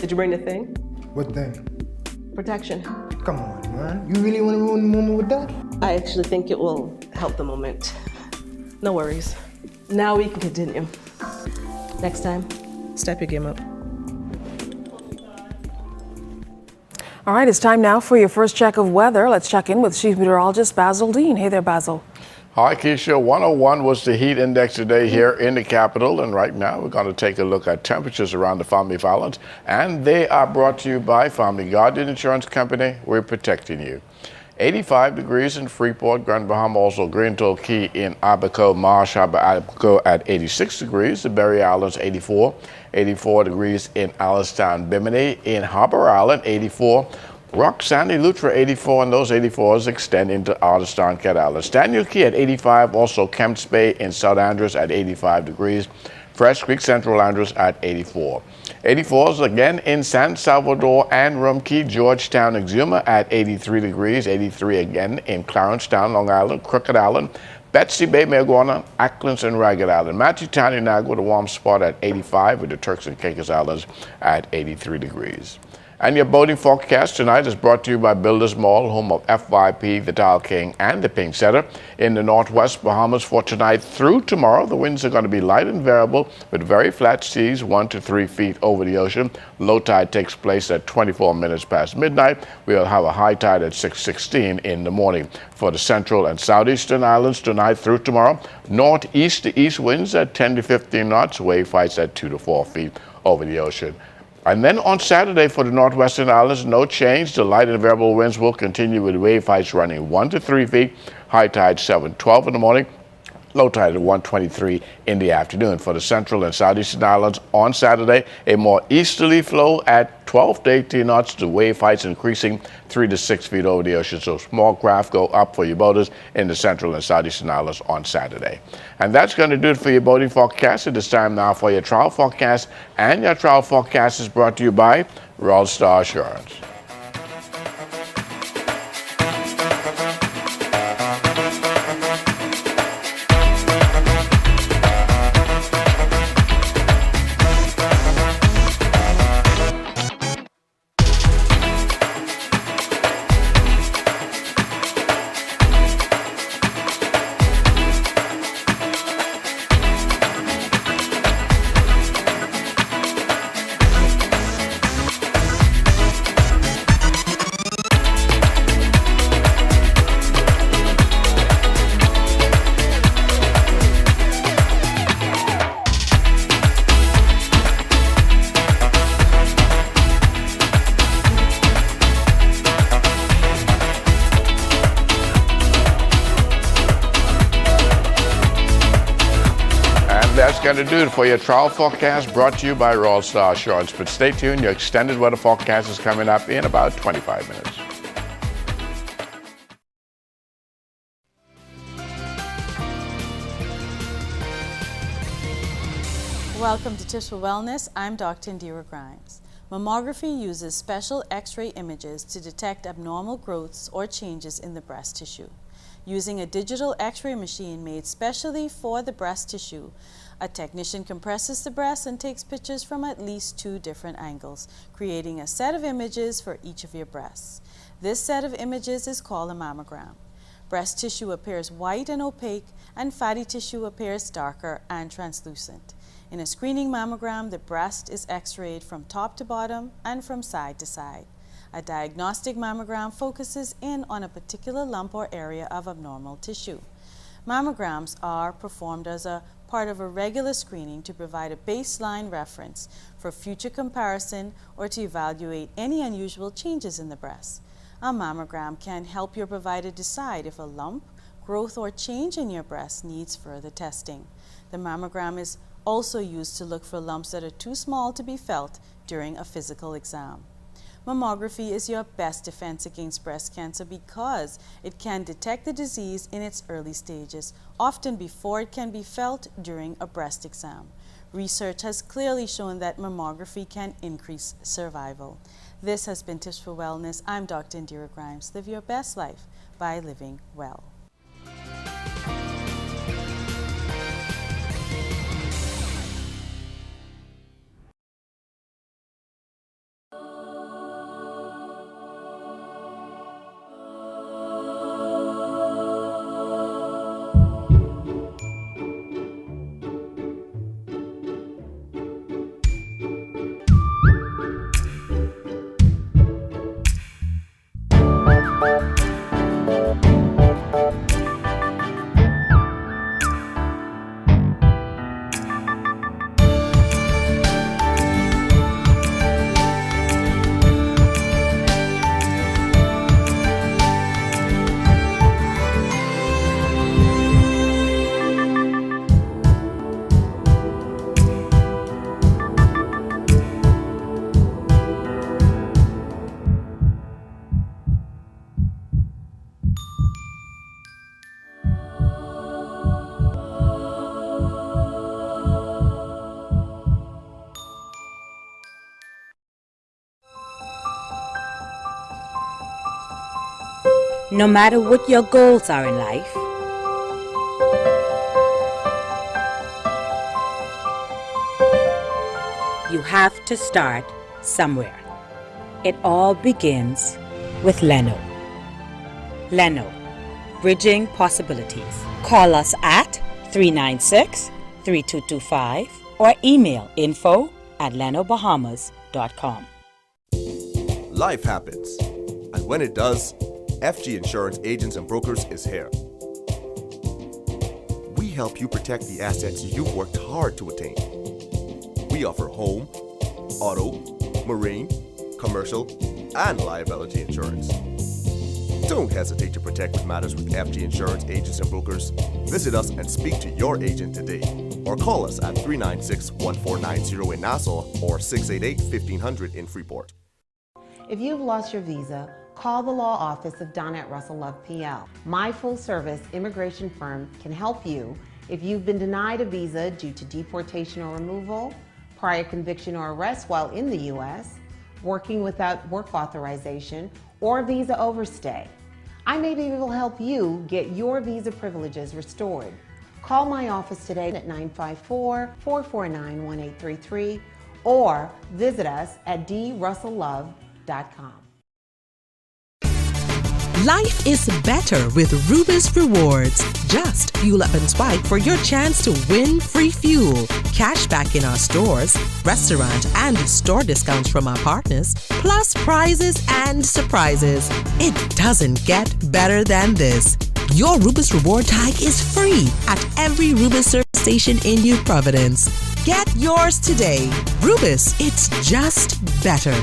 Did you bring the thing? What thing? Protection. Come on, man. You really want to ruin the moment with that? I actually think it will help the moment. No worries. Now we can continue. Next time, step your game up. All right, it's time now for your first check of weather. Let's check in with Chief Meteorologist Basil Dean. Hey there, Basil. Hi, Keisha. 101 was the heat index today here in the capital, and right now we're going to take a look at temperatures around the Family Islands, and they are brought to you by Family Guardian Insurance Company. We're protecting you. 85 degrees in Freeport, Grand Bahama, also Green Toll Key in Abaco, Marsh Harbor, Abaco at 86 degrees, the Berry Islands 84, 84 degrees in Alistown, Bimini, in Harbor Island 84, Rock Sandy, Lutra 84, and those 84s extend into Artistan, Cat Island. Daniel Key at 85, also Kemps Bay in South Andrews at 85 degrees, Fresh Creek, Central Andrews at 84. 84s again in San Salvador and Rum Key, Georgetown, Exuma at 83 degrees, 83 again in Clarencetown, Long Island, Crooked Island, Betsy Bay, Maguana, Acklands, and Ragged Island. Matthew Tananag with a warm spot at 85 with the Turks and Caicos Islands at 83 degrees. And your boating forecast tonight is brought to you by Builders Mall, home of FYP, the Dial King, and the Pink Setter. In the northwest Bahamas for tonight through tomorrow, the winds are going to be light and variable with very flat seas, 1 to 3 feet over the ocean. Low tide takes place at 24 minutes past midnight. We'll have a high tide at 6:16 in the morning. For the central and southeastern islands tonight through tomorrow, northeast to east winds at 10 to 15 knots, wave heights at 2 to 4 feet over the ocean. And then on Saturday for the northwestern islands, no change. The light and variable winds will continue with wave heights running 1 to 3 feet, high tide 7:12 in the morning, low tide at 1:23 in the afternoon. For the central and southeastern islands on Saturday, a more easterly flow at 12 to 18 knots, the wave heights increasing 3 to 6 feet over the ocean. So small craft go up for your boaters in the central and southeastern islands on Saturday. And that's going to do it for your boating forecast. It is time now for your travel forecast. And your travel forecast is brought to you by Royal Star Assurance. That's going to do it for your travel forecast brought to you by Royal Star Assurance. But stay tuned, your extended weather forecast is coming up in about 25 minutes. Welcome to Tips for Wellness. I'm Dr. Indira Grimes. Mammography uses special X-ray images to detect abnormal growths or changes in the breast tissue. Using a digital X-ray machine made specially for the breast tissue, a technician compresses the breast and takes pictures from at least 2 different angles, creating a set of images for each of your breasts. This set of images is called a mammogram. Breast tissue appears white and opaque, and fatty tissue appears darker and translucent. In a screening mammogram, the breast is X-rayed from top to bottom and from side to side. A diagnostic mammogram focuses in on a particular lump or area of abnormal tissue. Mammograms are performed as a part of a regular screening to provide a baseline reference for future comparison or to evaluate any unusual changes in the breast. A mammogram can help your provider decide if a lump, growth, or change in your breast needs further testing. The mammogram is also used to look for lumps that are too small to be felt during a physical exam. Mammography is your best defense against breast cancer because it can detect the disease in its early stages, often before it can be felt during a breast exam. Research has clearly shown that mammography can increase survival. This has been Tips for Wellness. I'm Dr. Indira Grimes. Live your best life by living well. No matter what your goals are in life, you have to start somewhere. It all begins with Leno. Leno, bridging possibilities. Call us at 396-3225 or email info@lenobahamas.com. Life happens, and when it does, FG Insurance Agents and Brokers is here. We help you protect the assets you've worked hard to attain. We offer home, auto, marine, commercial, and liability insurance. Don't hesitate to protect what matters with FG Insurance Agents and Brokers. Visit us and speak to your agent today, or call us at 396-1490 in Nassau or 688-1500 in Freeport. If you've lost your visa, call the law office of Donette Russell Love PL. My full-service immigration firm can help you if you've been denied a visa due to deportation or removal, prior conviction or arrest while in the U.S., working without work authorization, or visa overstay. I may be able to help you get your visa privileges restored. Call my office today at 954-449-1833 or visit us at drusselllove.com. Life is better with Rubis Rewards. Just fuel up and swipe for your chance to win free fuel, cash back in our stores, restaurant and store discounts from our partners, plus prizes and surprises. It doesn't get better than this. Your Rubis Reward tag is free at every Rubis service station in New Providence. Get yours today. Rubis, it's just better.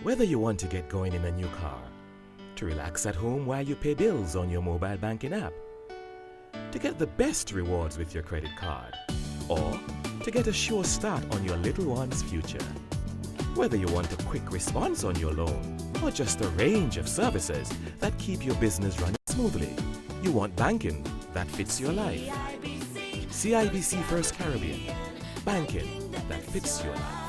Whether you want to get going in a new car, to relax at home while you pay bills on your mobile banking app, to get the best rewards with your credit card, or to get a sure start on your little one's future. Whether you want a quick response on your loan, or just a range of services that keep your business running smoothly, you want banking that fits your life. CIBC First Caribbean, banking that fits your life.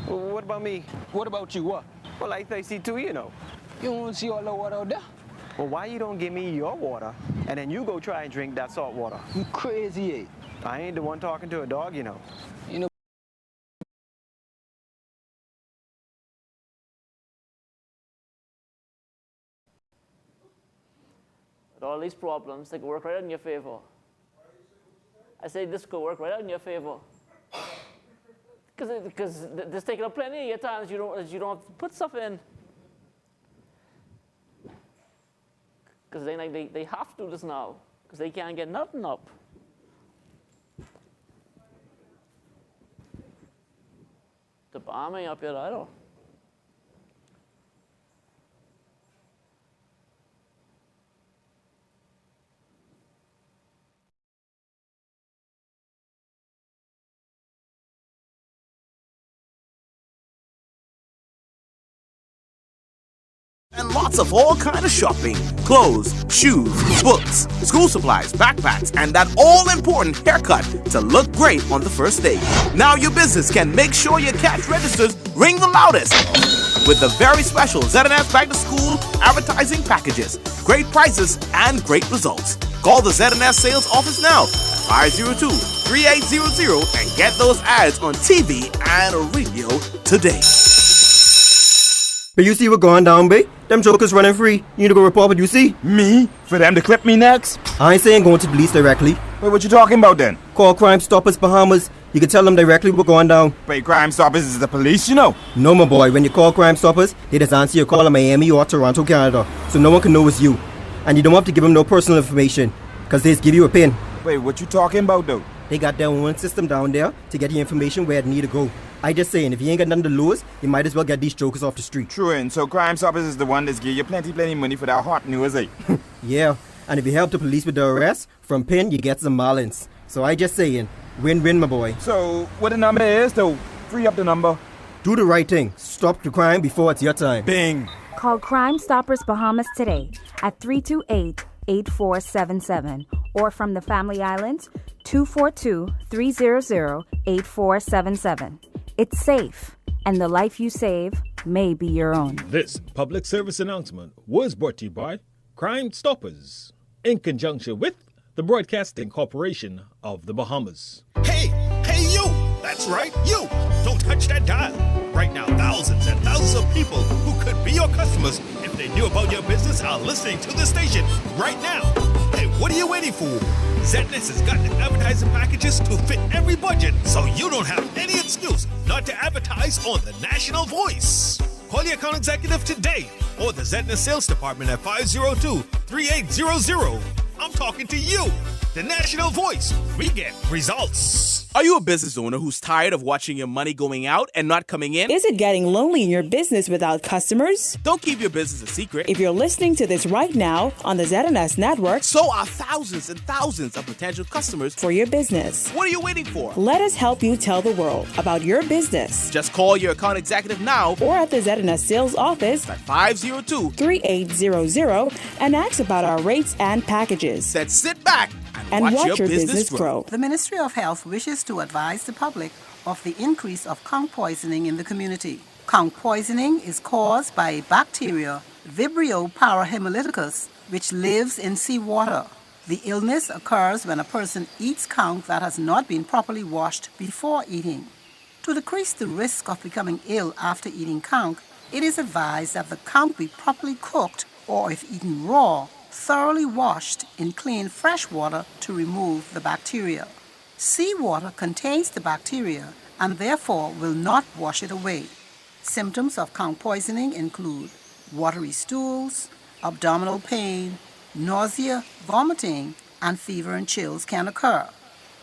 Well, what about me? What about you, what? Well, I thirsty too, you know. You want to see all the water out there? Well, why you don't give me your water, and then you go try and drink that salt water? You crazy, eh? I ain't the one talking to a dog, you know. You know. With all these problems, they could work right out in your favor. I say this could work right out in your favor. Because this taking up plenty of your time that you don't have to put stuff in. Because they have to do this now, because they can't get nothing up. The bomb ain't up yet either. And lots of all kind of shopping, clothes, shoes, books, school supplies, backpacks, and that all-important haircut to look great on the first day. Now your business can make sure your cash registers ring the loudest with the very special ZNS Back to School advertising packages. Great prices and great results. Call the ZNS sales office now, 502-3800, and get those ads on TV and radio today. But you see what going down, babe? Them jokers running free. You need to go report what you see. Me? For them to clip me next? I ain't saying going to the police directly. Wait, what you talking about then? Call Crime Stoppers Bahamas. You can tell them directly what's going down. Wait, Crime Stoppers is the police, you know? No, my boy. When you call Crime Stoppers, they just answer your call in Miami or Toronto, Canada. So no one can know it's you. And you don't have to give them no personal information, because they just give you a pin. Wait, what you talking about though? They got their own system down there to get the information where it need to go. I just saying, if you ain't got nothing to lose, you might as well get these jokers off the street. True, and so Crime Stoppers is the one that's give you plenty money for that hot news, eh? Yeah, and if you help the police with the arrest, from pin you get some balance. So I just saying, win-win, my boy. So, what the number is though? Free up the number. Do the right thing. Stop the crime before it's your time. Bing. Call Crime Stoppers Bahamas today at 328-8477 or from the Family Islands, 242-300-8477. It's safe, and the life you save may be your own. This public service announcement was brought to you by Crime Stoppers in conjunction with the Broadcasting Corporation of the Bahamas. Hey you! That's right, you! Don't touch that dial! Right now, thousands and thousands of people who could be your customers if they knew about your business are listening to the station right now. Hey, what are you waiting for? Zetness has got the advertising packages to fit every budget, so you don't have any excuse not to advertise on the National Voice. Call your account executive today or the Zetness Sales Department at 502-3800. I'm talking to you, the National Voice. We get results. Are you a business owner who's tired of watching your money going out and not coming in? Is it getting lonely in your business without customers? Don't keep your business a secret. If you're listening to this right now on the ZNS network, so are thousands and thousands of potential customers for your business. What are you waiting for? Let us help you tell the world about your business. Just call your account executive now or at the ZNS sales office at 502-3800 and ask about our rates and packages. Then sit back and watch your business grow. The Ministry of Health wishes to advise the public of the increase of conch poisoning in the community. Conch poisoning is caused by a bacteria, Vibrio parahemolyticus, which lives in seawater. The illness occurs when a person eats conch that has not been properly washed before eating. To decrease the risk of becoming ill after eating conch, it is advised that the conch be properly cooked or, if eaten raw, thoroughly washed in clean fresh water to remove the bacteria. Seawater contains the bacteria and therefore will not wash it away. Symptoms of conch poisoning include watery stools, abdominal pain, nausea, vomiting, and fever and chills can occur.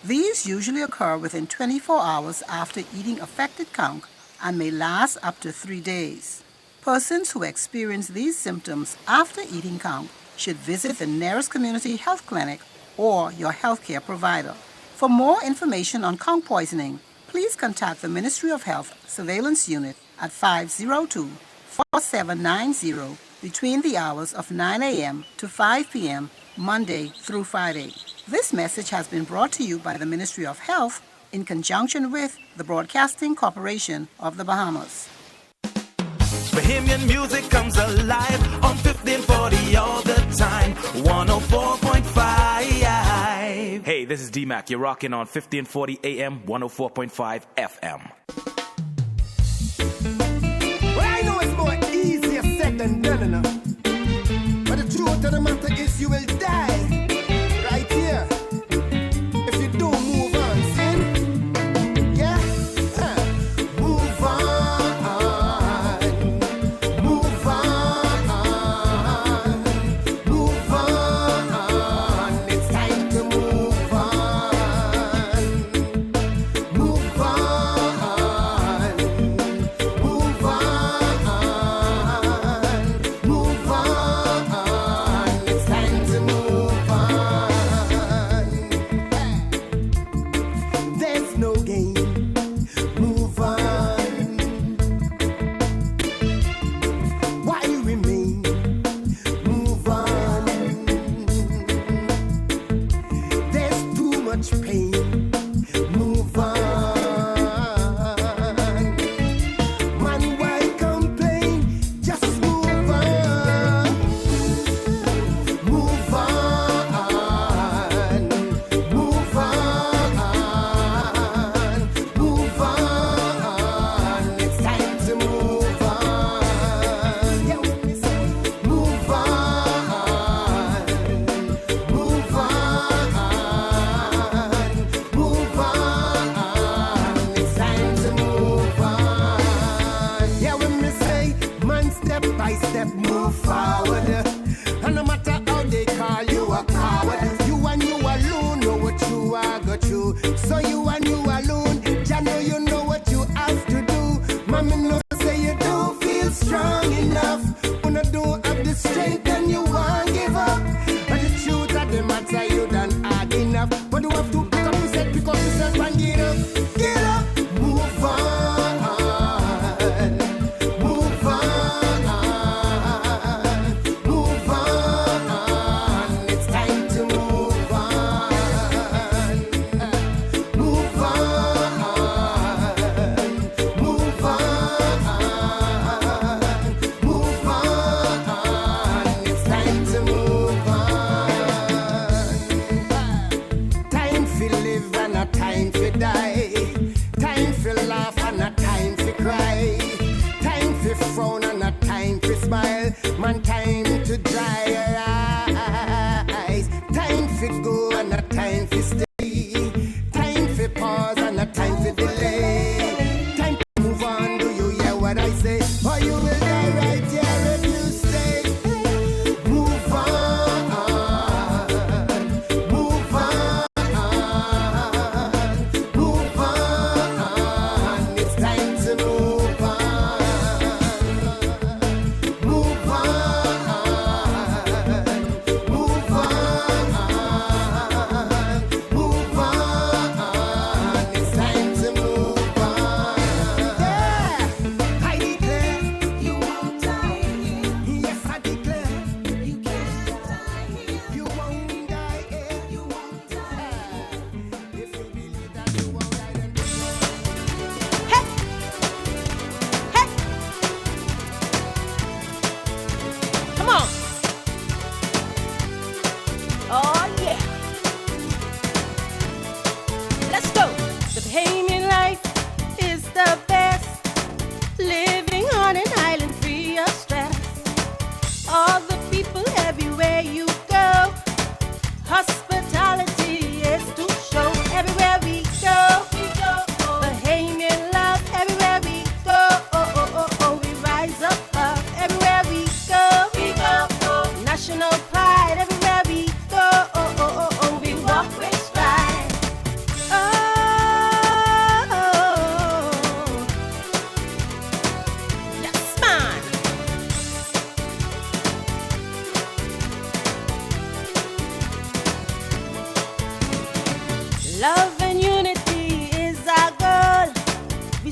These usually occur within 24 hours after eating affected conch and may last up to 3 days. Persons who experience these symptoms after eating conch should visit the nearest community health clinic or your healthcare provider. For more information on conch poisoning, please contact the Ministry of Health Surveillance Unit at 502-4790 between the hours of 9 a.m. to 5 p.m. Monday through Friday. This message has been brought to you by the Ministry of Health in conjunction with the Broadcasting Corporation of the Bahamas. Bahamian music comes alive on 1540 all the time, 104.5. Hey, this is D-Mac. You're rocking on 1540 AM, 104.5 FM. Well, I know it's more easier said than done enough, but the truth of the matter is you will die right here if you don't move on, see? Yeah? Move on. So you and you alone, Jah know you know what you have to do. Mommy know say you don't feel strong enough. When you don't have the strength and you won't give up. But the truth of the matter, you done hard enough. But you have to pick up yourself and get up. Get up, move on. Move on.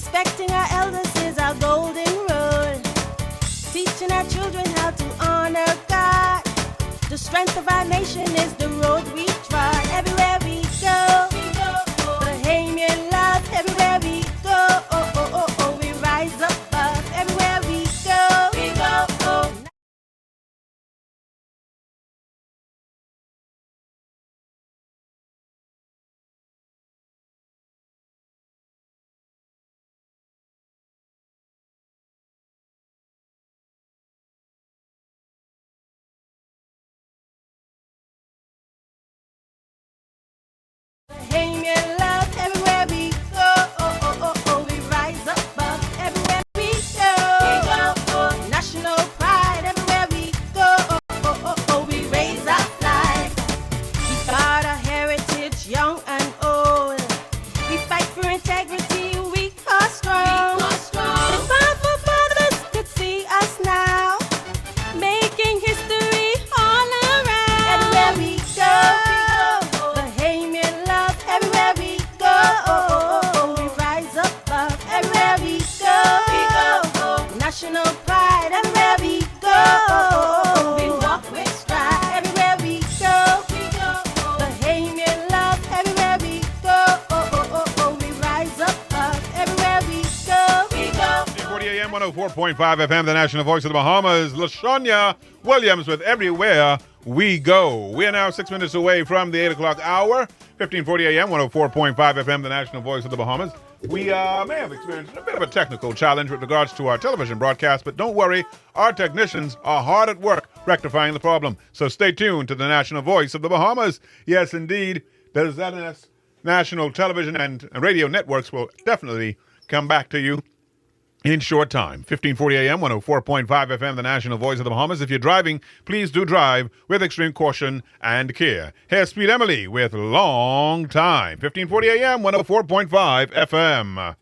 Respecting our elders is our golden rule. Teaching our children how to honor God. The strength of our nation is the road we trod. Everywhere we go, Bahamian love. Everywhere we go, we rise above. Everywhere we go, Bahamian love. Everywhere we go, we rise above. Everywhere we go, national pride. Everywhere we go, we raise our flag. We guard our heritage, young and old. We fight for integrity, weak or strong. The powerful fathers could see us now, making history all around. Everywhere we go, Bahamian love. Everywhere we go, we rise above. Everywhere we go, national pride. Everywhere we go, we walk with stride. Everywhere we go, Bahamian love. Everywhere we go, we rise above. Everywhere we go, 40 AM, 104.5 FM, the national voice of the Bahamas. LaShania Williams with Everywhere We Go. We are now 6 minutes away from the 8 o'clock hour. 1540 AM, 104.5 FM, the national voice of the Bahamas. We may have experienced a bit of a technical challenge with regards to our television broadcast, but don't worry, our technicians are hard at work rectifying the problem. So stay tuned to the national voice of the Bahamas. Yes, indeed, the ZNS national television and radio networks will definitely come back to you in short time. 1540 AM, 104.5 FM, the national voice of the Bahamas. If you're driving, please do drive with extreme caution and care. Here's Speed Emily with Long Time. 1540 AM, 104.5 FM.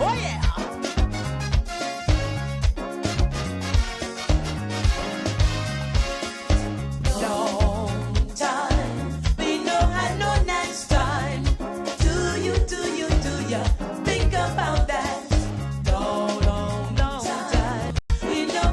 oh yeah. Long time, we know I know next time. Do you think about that? Long time, we know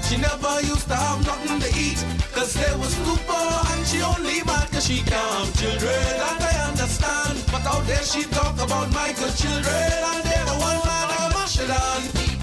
She never used to have nothing to eat, cause they was too poor, and she only mad cause she can't have children. That I understand, but out there she talk about my good children, and they're the one man I mash it on.